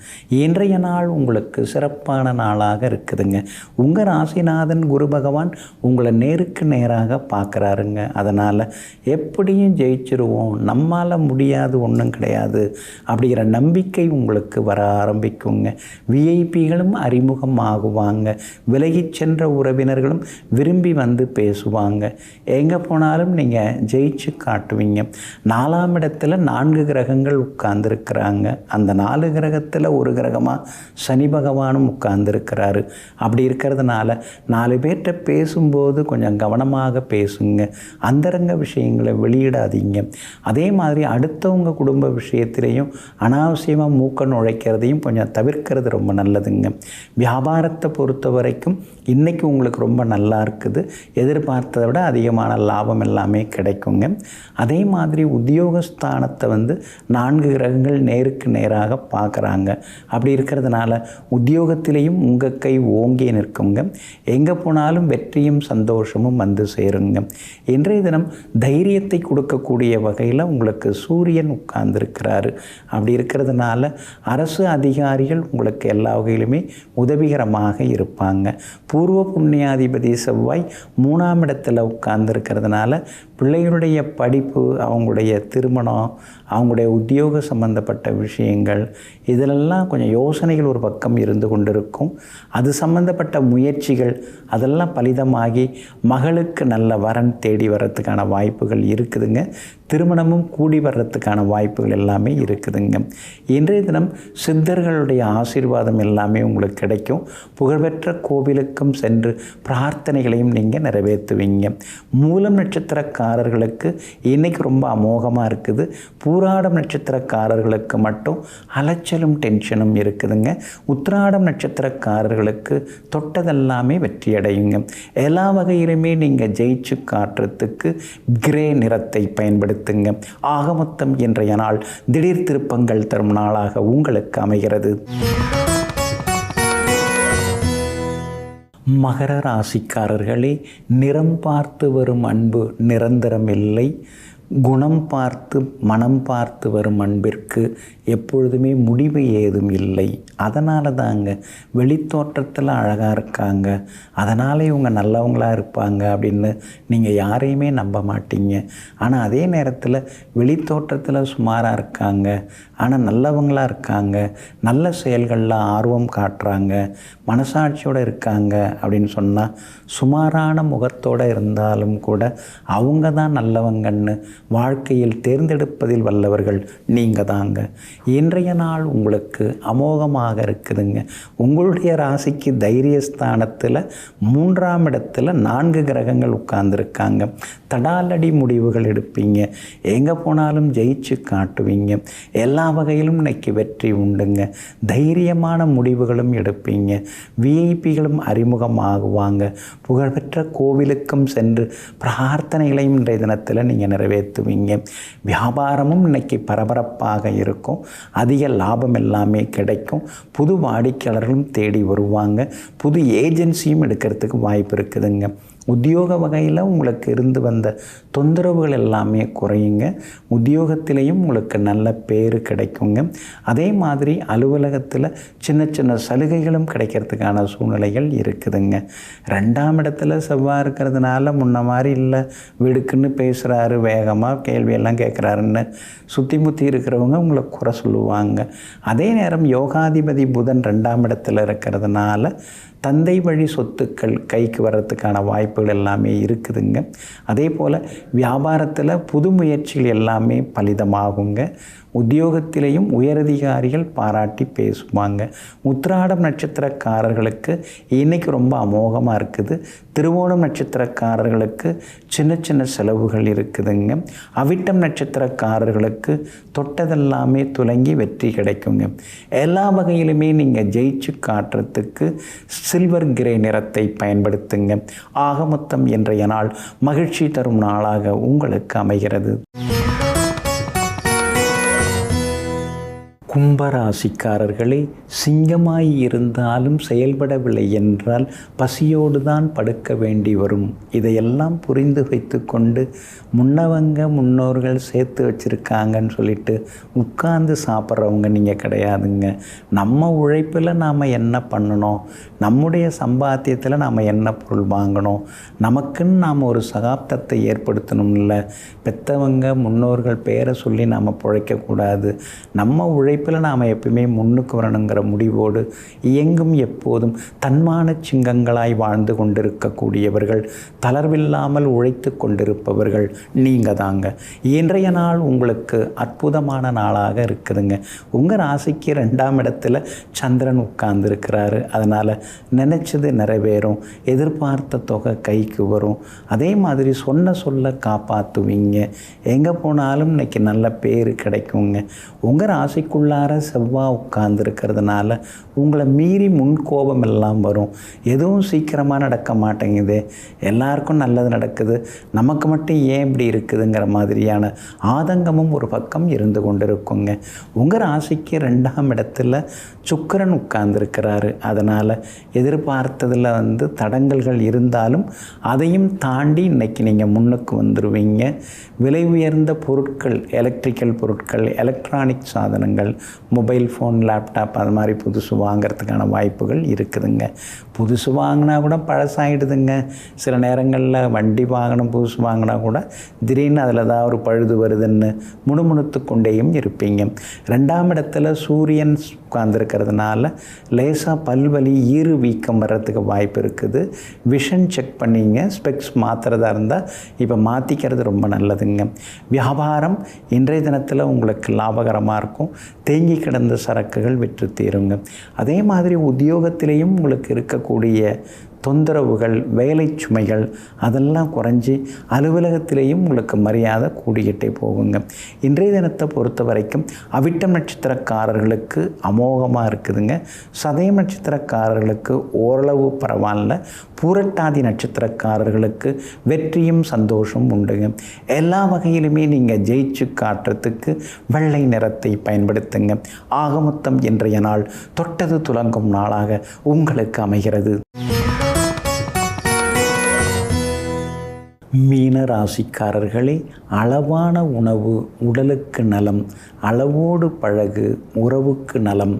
இன்றைய நாள் உங்களுக்கு சிறப்பான நாளாக இருக்குதுங்க. உங்கள் ராசிநாதன் குரு பகவான் உங்களை நேருக்கு நேராக பார்க்குறாருங்க. அதனால் எப்படியும் ஜெயிச்சிருவோம், நம்மால் முடியாது ஒன்றும் கிடையாது அப்படிங்கிற நம்பிக்கை உங்களுக்கு வர ஆரம்பிக்குங்க. விஐபிகளும் அறிமுகம் ஆகுவாங்க. விலகிச் சென்ற உறவினர்களும் விரும்பி வந்து பேசுவாங்க. எங்கே போனாலும் நீங்கள் ஜெயிச்சு காட்டுவீங்க. 4ஆம் இடத்துல 4 கிரகங்கள் உட்கார்ந்துருக்கிறாங்க. அந்த 4 கிரகத்தில் ஒரு கிரகமாக சனி பகவானும் உட்கார்ந்துருக்கிறாரு. அப்படி இருக்கிறதுனால 4 பேர்கிட்ட பேசும்போது கொஞ்சம் கவனமாக பேசுங்க. அந்தரங்க விஷயங்களை வெளியிடாதீங்க. அதே மாதிரி அடுத்தவங்க குடும்ப விஷயத்திலையும் அனாவசியமாக மூக்க நுழைக்கிறதையும் கொஞ்சம் தவிர்க்கிறது ரொம்ப நல்லதுங்க. வியாபாரத்தை பொறுத்த வரைக்கும் இன்றைக்கி உங்களுக்கு ரொம்ப நல்லா இருக்குது. எதிர்பார்த்ததை விட அதிகமான லாபம் எல்லாமே கிடைக்குங்க. அதே மாதிரி உத்தியோகஸ்தானத்தை 4 கிரகங்கள் நேருக்கு நேராக பார்க்குறாங்க. அப்படி இருக்கிறதுனால உத்தியோகத்திலையும் உங்கள் கை ஓங்கி நிற்குங்க. எங்கே போனாலும் வெற்றியும் சந்தோஷமும் வந்து சேருங்க. இன்றைய தினம் தைரியத்தை கொடுக்கக்கூடிய வகையில் உங்களுக்கு சூரியன் உட்கார்ந்துருக்கிறாரு. அப்படி இருக்கிறதுனால அரசு அதிகாரிகள் உங்களுக்கு எல்லா வகையிலுமே உதவிகரமாக இருப்பாங்க. பூர்வ புண்ணியாதிபதி செவ்வாய் 3ஆம் இடத்துல உட்கார்ந்துருக்கிறதுனால பிள்ளைகளுடைய படிப்பு, அவங்களுடைய திருமணம், அவங்களுடைய உத்தியோக சம்பந்தப்பட்ட விஷயங்கள் இதிலெல்லாம் கொஞ்சம் யோசனைகள் ஒரு பக்கம் இருந்து கொண்டிருக்கும். அது சம்பந்தப்பட்ட முயற்சிகள் அதெல்லாம் பலிதமாகி மகளுக்கு நல்ல வரன் தேடி வர்றதுக்கான வாய்ப்புகள் இருக்குதுங்க. திருமணமும் கூடி வர்றதுக்கான வாய்ப்புகள் எல்லாமே இருக்குதுங்க. இன்றைய தினம் சித்தர்களுடைய ஆசீர்வாதம் எல்லாமே உங்களுக்கு கிடைக்கும். புகழ்பெற்ற கோவிலுக்கும் சென்று பிரார்த்தனைகளையும் நீங்கள் நிறைவேற்றுவீங்க. மூலம் நட்சத்திரக்காரர்களுக்கு இன்றைக்கி ரொம்ப அமோகமாக இருக்குது. பூராடம் நட்சத்திரக்காரர்களுக்கு மட்டும் அலைச்சலும் டென்ஷனும் இருக்குதுங்க. உத்திராடம் நட்சத்திரக்காரர்களுக்கு தொட்டதெல்லாமே வெற்றி அடையுங்க. எல்லா வகையிலுமே நீங்கள் ஜெயிச்சு காட்டுறதுக்கு கிரே நிறத்தை பயன்படுத்துங்க. ஆகமொத்தம் இன்றைய நாள் திடீர் திருப்பங்கள் தரும் நாளாக உங்களுக்கு அமைகிறது. மகர ராசிக்காரர்களே, நிறம் பார்த்து வரும் அன்பு நிரந்தரமில்லை. குணம் பார்த்து மனம் பார்த்து வரும் அன்பிற்கு எப்பொழுதுமே முடிவு ஏதும் இல்லை. அதனால தாங்க வெளித்தோற்றத்தில் அழகாக இருக்காங்க, அதனால் இவங்க நல்லவங்களாக இருப்பாங்க அப்படின்னு நீங்கள் யாரையுமே நம்ப மாட்டீங்க. ஆனால் அதே நேரத்தில் வெளித்தோற்றத்தில் சுமாராக இருக்காங்க, ஆனால் நல்லவங்களாக இருக்காங்க, நல்ல செயல்களில் ஆர்வம் காட்டுறாங்க, மனசாட்சியோடு இருக்காங்க அப்படின்னு சொன்னால் சுமாரான முகத்தோடு இருந்தாலும் கூட அவங்க தான் நல்லவங்கன்னு வாழ்க்கையில் தேர்ந்தெடுப்பதில் வல்லவர்கள் நீங்கள் தாங்க. இன்றைய நாள் உங்களுக்கு அமோகமாக இருக்குதுங்க. உங்களுடைய ராசிக்கு தைரியஸ்தானத்தில் 3ஆம் இடத்துல 4 கிரகங்கள் உட்கார்ந்துருக்காங்க. தடாலடி முடிவுகள் எடுப்பீங்க. எங்கே போனாலும் ஜெயிச்சு காட்டுவீங்க. எல்லா வகையிலும் இன்னைக்கு வெற்றி உண்டுங்க. தைரியமான முடிவுகளும் எடுப்பீங்க. விஐபிகளும் அறிமுகமாகுவாங்க. புகழ்பெற்ற கோவிலுக்கும் சென்று பிரார்த்தனைகளையும் இன்றைய தினத்தில் நீங்கள் நிறைவேற்றுவீங்க. வியாபாரமும் இன்னைக்கு பரபரப்பாக இருக்கும். அதிக லாபம் எல்லாமே கிடைக்கும். புது வாடிக்கையாளர்களும் தேடி வருவாங்க. புது ஏஜென்சியும் எடுக்கிறதுக்கு வாய்ப்பு இருக்குதுங்க. உத்தியோக வகையில் உங்களுக்கு இருந்து வந்த தொந்தரவுகள் எல்லாமே குறையுங்க. உத்தியோகத்திலையும் உங்களுக்கு நல்ல பேர் கிடைக்குங்க. அதே மாதிரி அலுவலகத்தில் சின்ன சின்ன சலுகைகளும் கிடைக்கிறதுக்கான சூழ்நிலைகள் இருக்குதுங்க. 2ஆம் இடத்துல செவ்வாய் இருக்கிறதுனால முன்ன மாதிரி இல்லை, வீடுக்குன்னு பேசுகிறாரு, வேகமாக கேள்வியெல்லாம் கேட்குறாருன்னு சுற்றி முற்றி இருக்கிறவங்க உங்களை குறை சொல்லுவாங்க. அதே நேரம் யோகாதிபதி புதன் 2ஆம் இடத்துல இருக்கிறதுனால தந்தை வழி சொத்துக்கள் கைக்கு வர்றதுக்கான வாய்ப்புகள் எல்லாமே இருக்குதுங்க. அதே போல் வியாபாரத்தில் புது முயற்சிகள் எல்லாமே பலிதமாகுங்க. உத்தியோகத்திலேயும் உயரதிகாரிகள் பாராட்டி பேசுவாங்க. உத்திராடம் நட்சத்திரக்காரர்களுக்கு இன்றைக்கி ரொம்ப அமோகமாக இருக்குது. திருவோணம் நட்சத்திரக்காரர்களுக்கு சின்ன சின்ன செலவுகள் இருக்குதுங்க. அவிட்டம் நட்சத்திரக்காரர்களுக்கு தொட்டதெல்லாமே துலங்கி வெற்றி கிடைக்குங்க. எல்லா வகையிலுமே நீங்கள் ஜெயிச்சு காட்டுறதுக்கு சில்வர் கிரே நிறத்தை பயன்படுத்துங்க. ஆக மொத்தம் இன்றைய நாள் மகிழ்ச்சி தரும் நாளாக உங்களுக்கு அமைகிறது. கும்பராசிக்காரர்களே, சிங்கமாய் இருந்தாலும் செயல்படவில்லை என்றால் பசியோடு தான் படுக்க வேண்டி வரும். இதையெல்லாம் புரிந்து வைத்து கொண்டு முன்னோர்கள் சேர்த்து வச்சுருக்காங்கன்னு சொல்லிட்டு உட்கார்ந்து சாப்பிட்றவங்க நீங்கள் கிடையாதுங்க. நம்ம உழைப்பில் நாம் என்ன பண்ணணும், நம்முடைய சம்பாத்தியத்தில் நாம் என்ன பொருள் வாங்கணும், நமக்குன்னு நாம் ஒரு சகாப்தத்தை ஏற்படுத்தணும்ல. பெற்றவங்க முன்னோர்கள் பேரை சொல்லி நாம் பிழைக்கக்கூடாது. நம்ம உழைப்பில் நாம் எப்பவுமே முன்னுக்கு வரணுங்கிற முடிவோடு எங்கும் எப்போதும் தன்மான சிங்கங்களாய் வாழ்ந்து கொண்டிருக்கக்கூடியவர்கள், தளர்வில்லாமல் உழைத்து கொண்டிருப்பவர்கள் நீங்கள் தாங்க. இன்றைய நாள் உங்களுக்கு அற்புதமான நாளாக இருக்குதுங்க. உங்கள் ராசிக்கு 2ஆம் இடத்துல சந்திரன் உட்கார்ந்துருக்கிறாரு. அதனால் நினச்சது நிறைவேறும், எதிர்பார்த்த தொகை கைக்கு வரும். அதே மாதிரி சொல்ல காப்பாற்றுவீங்க. எங்கே போனாலும் இன்றைக்கி நல்ல பேர் கிடைக்குங்க. உங்கள் ராசிக்குள்ளார செவ்வாய் உட்கார்ந்துருக்கிறதுனால உங்களை மீறி முன்கோபம் எல்லாம் வரும். எதுவும் சீக்கிரமாக நடக்க மாட்டேங்குது, எல்லாருக்கும் நல்லது நடக்குது, நமக்கு மட்டும் ஏன் இப்படி இருக்குதுங்கிற மாதிரியான ஆதங்கமும் ஒரு பக்கம் இருந்து கொண்டிருக்குங்க. உங்கள் ராசிக்கு 2ஆம் இடத்துல சுக்கிரன் உட்கார்ந்துருக்கிறாரு. அதனால் எதிர்பார்த்ததில் தடங்கல்கள் இருந்தாலும் அதையும் தாண்டி இன்றைக்கி நீங்கள் முன்னுக்கு வந்துடுவீங்க. விலை உயர்ந்த பொருட்கள், எலக்ட்ரிக்கல் பொருட்கள், எலக்ட்ரானிக் சாதனங்கள், மொபைல் ஃபோன், லேப்டாப் அது மாதிரி புதுசு வாங்கிறதுக்கான வாய்ப்புகள் இருக்குதுங்க. புதுசு வாங்கினா கூட பழசாயிடுதுங்க. சில நேரங்களில் வண்டி வாங்கணும், புதுசு வாங்கினா கூட திடீர்னு அதில் தான் ஒரு பழுது வருதுன்னு முணுமுணுத்து கொண்டேயும் இருப்பீங்க. 2ஆம் இடத்துல சூரியன் உட்கார்ந்துருக்கிறதுனால லேசாக பல்வலி, ஈறு வீக்கம் வர்றதுக்கு வாய்ப்பு இருக்குது. விஷன் செக் பண்ணிங்க. ஸ்பெக்ஸ் மாற்றுறதா இருந்தால் இப்போ மாற்றிக்கிறது ரொம்ப நல்லதுங்க. வியாபாரம் இன்றைய தினத்தில் உங்களுக்கு லாபகரமாக இருக்கும். தேங்கி கிடந்த சரக்குகள் விற்று தீருங்க. அதே மாதிரி உத்தியோகத்திலேயும் உங்களுக்கு இருக்கக்கூடிய தொந்தரவுகள், வேலை சுமைகள் அதெல்லாம் குறைஞ்சி அலுவலகத்திலேயும் உங்களுக்கு மரியாதை கூடிக்கிட்டே போகுங்க. இன்றைய தினத்தை பொறுத்த வரைக்கும் அவிட்டம் நட்சத்திரக்காரர்களுக்கு அமோகமாக இருக்குதுங்க. சதயம் நட்சத்திரக்காரர்களுக்கு ஓரளவு பரவாயில்ல. பூரட்டாதி நட்சத்திரக்காரர்களுக்கு வெற்றியும் சந்தோஷம் உண்டுங்க. எல்லா வகையிலுமே நீங்கள் ஜெயிச்சு காட்டுறதுக்கு வெள்ளை நிறத்தை பயன்படுத்துங்க. ஆகமொத்தம் இன்றைய நாள் தொட்டது துலங்கும் நாளாக உங்களுக்கு அமைகிறது. மீன ராசிக்காரர்களே, அளவான உணவு உடலுக்கு நலம், அளவோடு பழகு உறவுக்கு நலம்,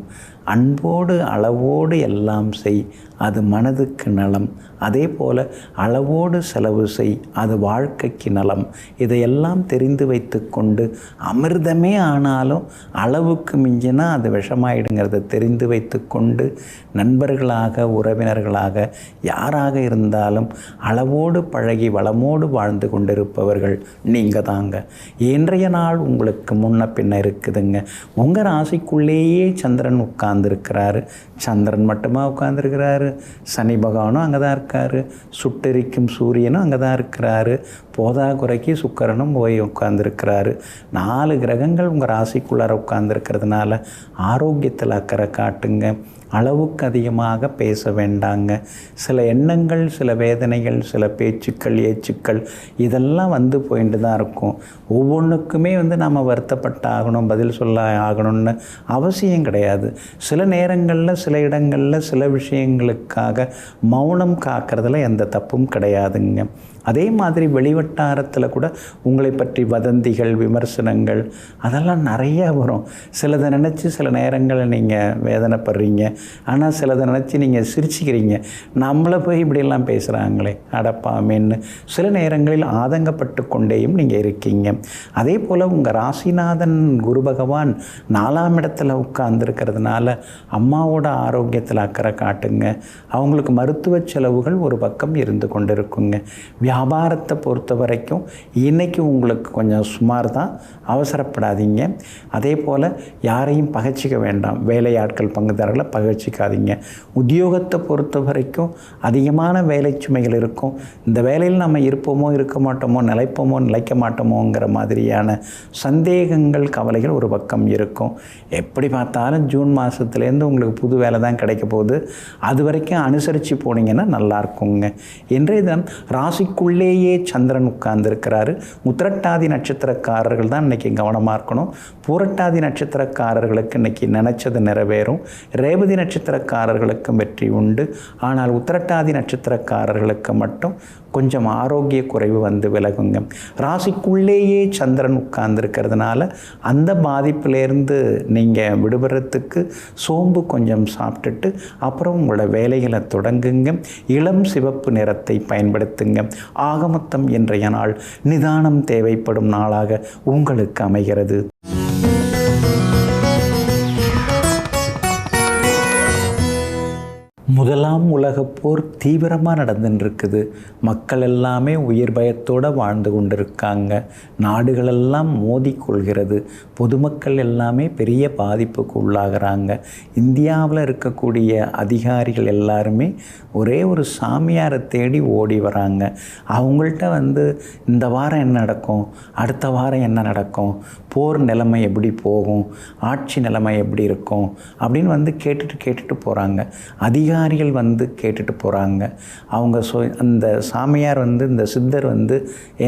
அன்போடு அளவோடு எல்லாம் செய் அது மனதுக்கு நலம், அதே போல் அளவோடு செலவு செய் அது வாழ்க்கைக்கு நலம். இதையெல்லாம் தெரிந்து வைத்து கொண்டு அமிர்தமே ஆனாலும் அளவுக்கு மிஞ்சினா அது விஷமாயிடுங்கிறத தெரிந்து வைத்து கொண்டு நண்பர்களாக, உறவினர்களாக யாராக இருந்தாலும் அளவோடு பழகி வளமோடு வாழ்ந்து கொண்டிருப்பவர்கள் நீங்கள் தாங்க. இன்றைய நாள் உங்களுக்கு முன்ன பின்ன இருக்குதுங்க. உங்கள் ராசிக்குள்ளேயே சந்திரன் உட்கார்ந்துருக்கிறாரு. சந்திரன் மட்டுமா உட்கார்ந்துருக்கிறாரு, சனி பகவானும் அங்கே தான் இருக்கார், சுட்டெரிக்கும் சூரியனும் அங்கே தான் இருக்கிறாரு, போதா குறைக்கு சுக்கிரனும் போய் உட்கார்ந்துருக்கிறாரு. 4 கிரகங்கள் உங்கள் ராசிக்குள்ளார உட்கார்ந்துருக்கிறதுனால ஆரோக்கியத்தில் அக்கறை காட்டுங்க. அளவுக்கு அதிகமாக பேச வேண்டாங்க. சில எண்ணங்கள், சில வேதனைகள், சில பேச்சுக்கள், ஏச்சுக்கள் இதெல்லாம் போயிட்டு தான் இருக்கும். ஒவ்வொன்றுக்குமே நம்ம வருத்தப்பட்டு ஆகணும், பதில் சொல்ல ஆகணும்னு அவசியம் கிடையாது. சில நேரங்களில், சில இடங்களில், சில விஷயங்களுக்காக மௌனம் காக்கிறதுல எந்த தப்பும் கிடையாதுங்க. அதே மாதிரி வெளிவட்டாரத்தில் கூட உங்களை பற்றி வதந்திகள், விமர்சனங்கள் அதெல்லாம் நிறையா வரும். சிலதை நினச்சி சில நேரங்களில் நீங்கள் வேதனைப்படுறீங்க, ஆனால் சிலதை நினச்சி நீங்கள் சிரிச்சுக்கிறீங்க. நம்மளை போய் இப்படியெல்லாம் பேசுகிறாங்களே அடப்பாமேன்னு சில நேரங்களில் ஆதங்கப்பட்டு கொண்டேயும் நீங்கள் இருக்கீங்க. அதே போல் உங்கள் ராசிநாதன் குரு பகவான் 4ஆம் இடத்துல உட்கார்ந்துருக்கிறதுனால அம்மாவோட ஆரோக்கியத்தில் அக்கறை காட்டுங்க. அவங்களுக்கு மருத்துவ செலவுகள் ஒரு பக்கம் இருந்து கொண்டு இருக்குங்க. வியாபாரத்தை பொறுத்த வரைக்கும் இன்றைக்கி உங்களுக்கு கொஞ்சம் சுமார் தான், அவசரப்படாதீங்க. அதே போல் யாரையும் பகைச்சிக்க வேண்டாம், வேலையாட்கள் பங்குதாரர்களை பகைச்சிக்காதீங்க. உத்தியோகத்தை பொறுத்த வரைக்கும் அதிகமான வேலை சுமைகள் இருக்கும். இந்த வேலையில் நம்ம இருப்போமோ இருக்க மாட்டோமோ, நிலைப்போமோ நிலைக்க மாட்டோமோங்கிற மாதிரியான சந்தேகங்கள், கவலைகள் ஒரு பக்கம் இருக்கும். எப்படி பார்த்தாலும் ஜூன் மாதத்துலேருந்து உங்களுக்கு புது வேலை தான் கிடைக்க போகுது. அது வரைக்கும் அனுசரித்து போனீங்கன்னா நல்லாயிருக்குங்க. இன்றைய தினம் ராசிக்கு ராசிக்குள்ளேயே சந்திரன் உட்கார்ந்துருக்கிறாரு. உத்திரட்டாதி நட்சத்திரக்காரர்கள் தான் இன்றைக்கி கவனமாக இருக்கணும். பூரட்டாதி நட்சத்திரக்காரர்களுக்கு இன்றைக்கி நினச்சது நிறைவேறும். ரேவதி நட்சத்திரக்காரர்களுக்கும் வெற்றி உண்டு. ஆனால் உத்திரட்டாதி நட்சத்திரக்காரர்களுக்கு மட்டும் கொஞ்சம் ஆரோக்கிய குறைவு வந்து விலகுங்க. ராசிக்குள்ளேயே சந்திரன் உட்கார்ந்துருக்கிறதுனால அந்த பாதிப்பிலேருந்து நீங்கள் விடுபடுறதுக்கு சோம்பு கொஞ்சம் சாப்பிட்டுட்டு அப்புறம் உங்களோட வேலைகளை தொடங்குங்க. இளம் சிவப்பு நிறத்தை பயன்படுத்துங்க. ஆகமொத்தம் இன்றைய நாள் நிதானம் தேவைப்படும் நாளாக உங்களுக்கு அமைகிறது. முதலாம் உலகப் போர் தீவிரமாக நடந்துட்டுருக்குது. மக்கள் எல்லாமே உயிர் பயத்தோடு வாழ்ந்து கொண்டிருக்காங்க. நாடுகளெல்லாம் மோதிக்கொள்கிறது. பொதுமக்கள் எல்லாமே பெரிய பாதிப்புக்கு உள்ளாகிறாங்க. இந்தியாவில் இருக்கக்கூடிய அதிகாரிகள் எல்லாருமே ஒரே ஒரு சாமியாரை தேடி ஓடி வராங்க. அவங்கள்ட்ட இந்த வாரம் என்ன நடக்கும், அடுத்த வாரம் என்ன நடக்கும், போர் நிலைமை எப்படி போகும், ஆட்சி நிலைமை எப்படி இருக்கும் அப்படின்னு கேட்டுட்டு போகிறாங்க. அதிகாரிகள் கேட்டுட்டு போகிறாங்க. அவங்க அந்த சாமியார் இந்த சித்தர்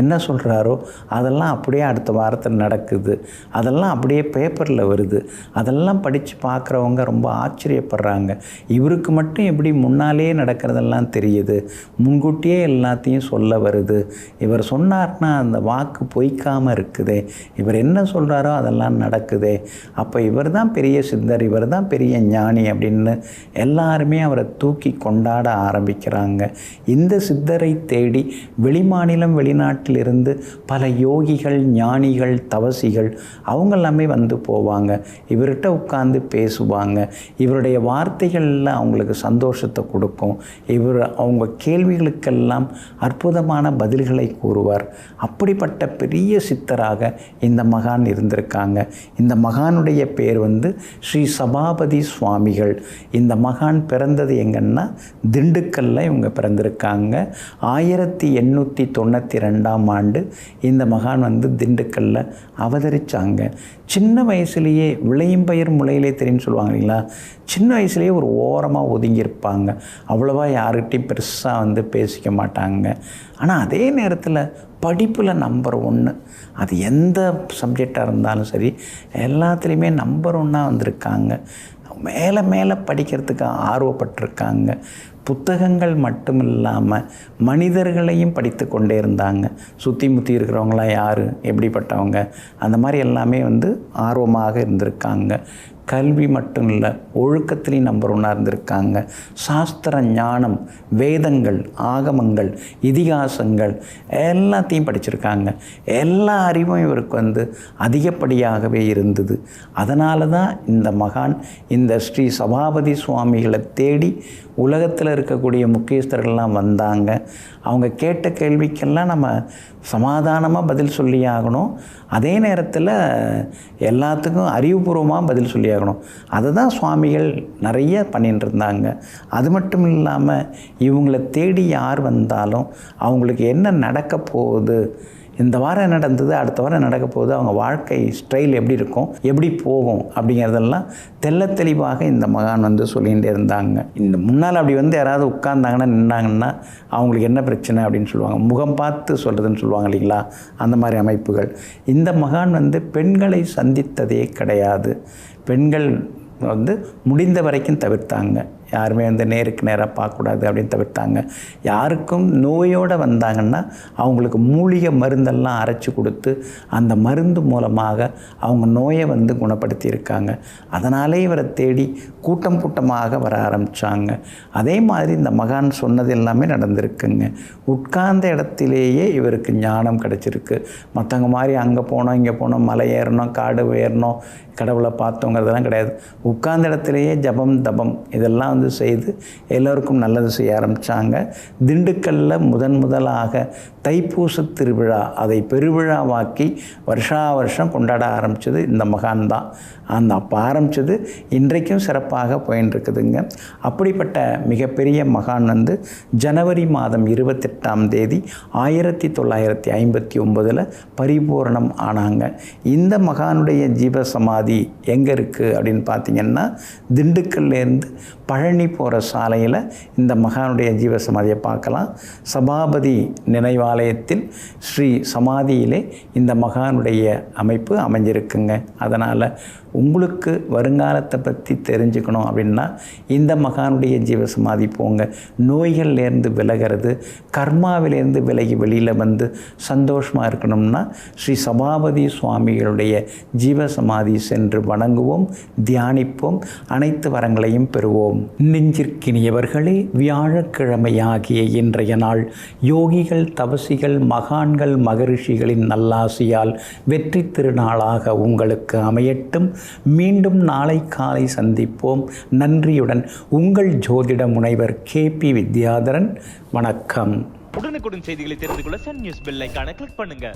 என்ன சொல்கிறாரோ அதெல்லாம் அப்படியே அடுத்த வாரத்தில் நடக்குது. அதெல்லாம் அப்படியே பேப்பரில் வருது. அதெல்லாம் படித்து பார்க்குறவங்க ரொம்ப ஆச்சரியப்படுறாங்க. இவருக்கு மட்டும் எப்படி முன்னாலே நடக்கிறதெல்லாம் தெரியுது, முன்கூட்டியே எல்லாத்தையும் சொல்ல வருது. இவர் சொன்னார்னா அந்த வாக்கு பொய்க்காமல் இருக்குதே, இவர் என்ன சொல்கிறாரோ அதெல்லாம் நடக்குதே, அப்போ இவர் தான் பெரிய சித்தர், இவர் தான் பெரிய ஞானி அப்படின்னு எல்லாருமே அவரை தூக்கி கொண்டாட ஆரம்பிக்கிறாங்க. இந்த சித்தரை தேடி வெளிமாநிலம் வெளிநாட்டிலிருந்து பல யோகிகள், ஞானிகள், தவசிகள் அவங்க எல்லாமே போவாங்க. இவர்கிட்ட உட்கார்ந்து பேசுவாங்க. இவருடைய வார்த்தைகளில் அவங்களுக்கு சந்தோஷத்தை கொடுக்கும். அவங்க கேள்விகளுக்கெல்லாம் அற்புதமான பதில்களை கூறுவார். அப்படிப்பட்ட பெரிய சித்தராக இந்த மகான் இருந்திருக்காங்க. இந்த மகானுடைய பேர் ஸ்ரீ சபாபதி சுவாமிகள். இந்த மகான் பிறந்தது எங்கன்னா திண்டுக்கல்ல இவங்க பிறந்திருக்காங்க. 1892 ஆண்டு இந்த மகான் திண்டுக்கல்ல அவதரித்தாங்க. சின்ன வயசுலேயே விளையும் பயிர் முளையிலே தெரியும்னு சொல்லுவாங்க இல்லைங்களா, சின்ன வயசுலேயே ஒரு ஓரமாக ஒதுங்கியிருப்பாங்க. அவ்வளோவா யார்கிட்டையும் பெருசாக பேசிக்க மாட்டாங்க. ஆனால் அதே நேரத்தில் படிப்பில் நம்பர் 1. அது எந்த சப்ஜெக்டாக இருந்தாலும் சரி எல்லாத்துலேயுமே நம்பர் 1 வந்திருக்காங்க. மேலே மேலே படிக்கிறதுக்கு ஆர்வப்பட்டிருக்காங்க. புத்தகங்கள் மட்டும் இல்லாமல் மனிதர்களையும் படித்து கொண்டே இருந்தாங்க. சுற்றி முற்றி இருக்கிறவங்களாம் யார், எப்படிப்பட்டவங்க, அந்த மாதிரி எல்லாமே ஆர்வமாக இருந்திருக்காங்க. கல்வி மட்டும் இல்லை, ஒழுக்கத்திலையும் நம்பர் 1 இருந்திருக்காங்க. சாஸ்திர ஞானம், வேதங்கள், ஆகமங்கள், இதிகாசங்கள் எல்லாத்தையும் படிச்சிருக்காங்க. எல்லா அறிவும் இவருக்கு அதிகப்படியாகவே இருந்தது. அதனால தான் இந்த மகான் இந்த ஸ்ரீ சபாபதி சுவாமிகளை தேடி உலகத்தில் இருக்கக்கூடிய முக்கியஸ்தர்கள்லாம் வந்தாங்க. அவங்க கேட்ட கேள்விக்கெல்லாம் நம்ம சமாதானமாக பதில் சொல்லி ஆகணும். அதே நேரத்தில் எல்லாத்துக்கும் அறிவுபூர்வமாக பதில் சொல்லி ஆகணும். அதை தான் சுவாமிகள் நிறைய பண்ணிட்டு இருந்தாங்க. அது மட்டும் இல்லாமல் இவங்களை தேடி யார் வந்தாலும் அவங்களுக்கு என்ன நடக்க போகுது, இந்த வாரம் நடந்தது, அடுத்த வாரம் நடக்க போகுது, அவங்க வாழ்க்கை ஸ்டைல் எப்படி இருக்கும், எப்படி போகும் அப்படிங்கிறதெல்லாம் தெள்ள தெளிவாக இந்த மகான் சொல்லிகிட்டே இருந்தாங்க. இந்த முன்னால் அப்படி யாராவது உட்கார்ந்தாங்கன்னா நின்னாங்கன்னா அவங்களுக்கு என்ன பிரச்சனை அப்படின்னு சொல்லுவாங்க. முகம் பார்த்து சொல்கிறதுன்னு சொல்லுவாங்க இல்லைங்களா, அந்த மாதிரி அமைப்புகள். இந்த மகான் பெண்களை சந்தித்ததே கிடையாது. பெண்கள் முடிந்த வரைக்கும் தவிர்த்தாங்க. யாருமே நேருக்கு நேராக பார்க்கக்கூடாது அப்படின்னு தவிர்த்தாங்க. யாருக்கும் நோயோடு வந்தாங்கன்னா அவங்களுக்கு மூலிகை மருந்தெல்லாம் அரைச்சி கொடுத்து அந்த மருந்து மூலமாக அவங்க நோயை குணப்படுத்தியிருக்காங்க. அதனாலே இவரை தேடி கூட்டம் கூட்டமாக வர ஆரம்பித்தாங்க. அதே மாதிரி இந்த மகான் சொன்னது எல்லாமே நடந்திருக்குங்க. உட்கார்ந்த இடத்திலேயே இவருக்கு ஞானம் கிடச்சிருக்கு. மற்றவங்க மாதிரி அங்கே போனோம், இங்கே போனோம், மலை ஏறணும், காடு ஏறணும், கடவுளை பார்த்தோங்கிறதெல்லாம் கிடையாது. உட்கார்ந்த இடத்துலையே ஜபம், தபம் இதெல்லாம் செய்து எல்லோருக்கும் நல்லது செய்ய ஆரம்பித்தாங்க. திண்டுக்கல்லில் முதலாக தைப்பூச திருவிழா, அதை பெருவிழாவாக்கி வருஷா வருஷம் கொண்டாட ஆரம்பித்தது இந்த மகான் தான். அந்த அப்போ ஆரம்பித்தது இன்றைக்கும் சிறப்பாக போயின்னு இருக்குதுங்க. அப்படிப்பட்ட மிகப்பெரிய மகான் ஜனவரி மாதம் 28ஆம் தேதி 1959 பரிபூரணம் ஆனாங்க. இந்த மகானுடைய ஜீவசமாதி எங்கே இருக்குது அப்படின்னு பார்த்தீங்கன்னா திண்டுக்கல்லேருந்து பழனி பழனி போகிற சாலையில் இந்த மகானுடைய ஜீவசமாதியை பார்க்கலாம். சபாபதி நினைவாலயத்தில் ஸ்ரீ சமாதியிலே இந்த மகானுடைய அமைப்பு அமைஞ்சிருக்குங்க. அதனால் உங்களுக்கு வருங்காலத்தை பற்றி தெரிஞ்சுக்கணும் அப்படின்னா இந்த மகானுடைய ஜீவசமாதி போங்க. நோய்கள்லேருந்து விலகிறது, கர்மாவிலேருந்து விலகி வெளியில் வந்து சந்தோஷமாக இருக்கணும்னா ஸ்ரீ சபாபதி சுவாமிகளுடைய ஜீவசமாதி சென்று வணங்குவோம், தியானிப்போம், அனைத்து வரங்களையும் பெறுவோம். நெஞ்சிற்கினியவர்களே, வியாழக்கிழமையாகிய இன்றைய நாள் யோகிகள், தவசிகள், மகான்கள், மகரிஷிகளின் நல்லாசியால் வெற்றி திருநாளாக உங்களுக்கு அமையட்டும். மீண்டும் நாளை காலை சந்திப்போம். நன்றியுடன் உங்கள் ஜோதிட முனைவர் KP வித்யாதரன். வணக்கம். உடனுக்குடன் செய்திகளை தெரிந்து கொள்ள சன் நியூஸ் பெல் ஐகானை கிளிக் பண்ணுங்க.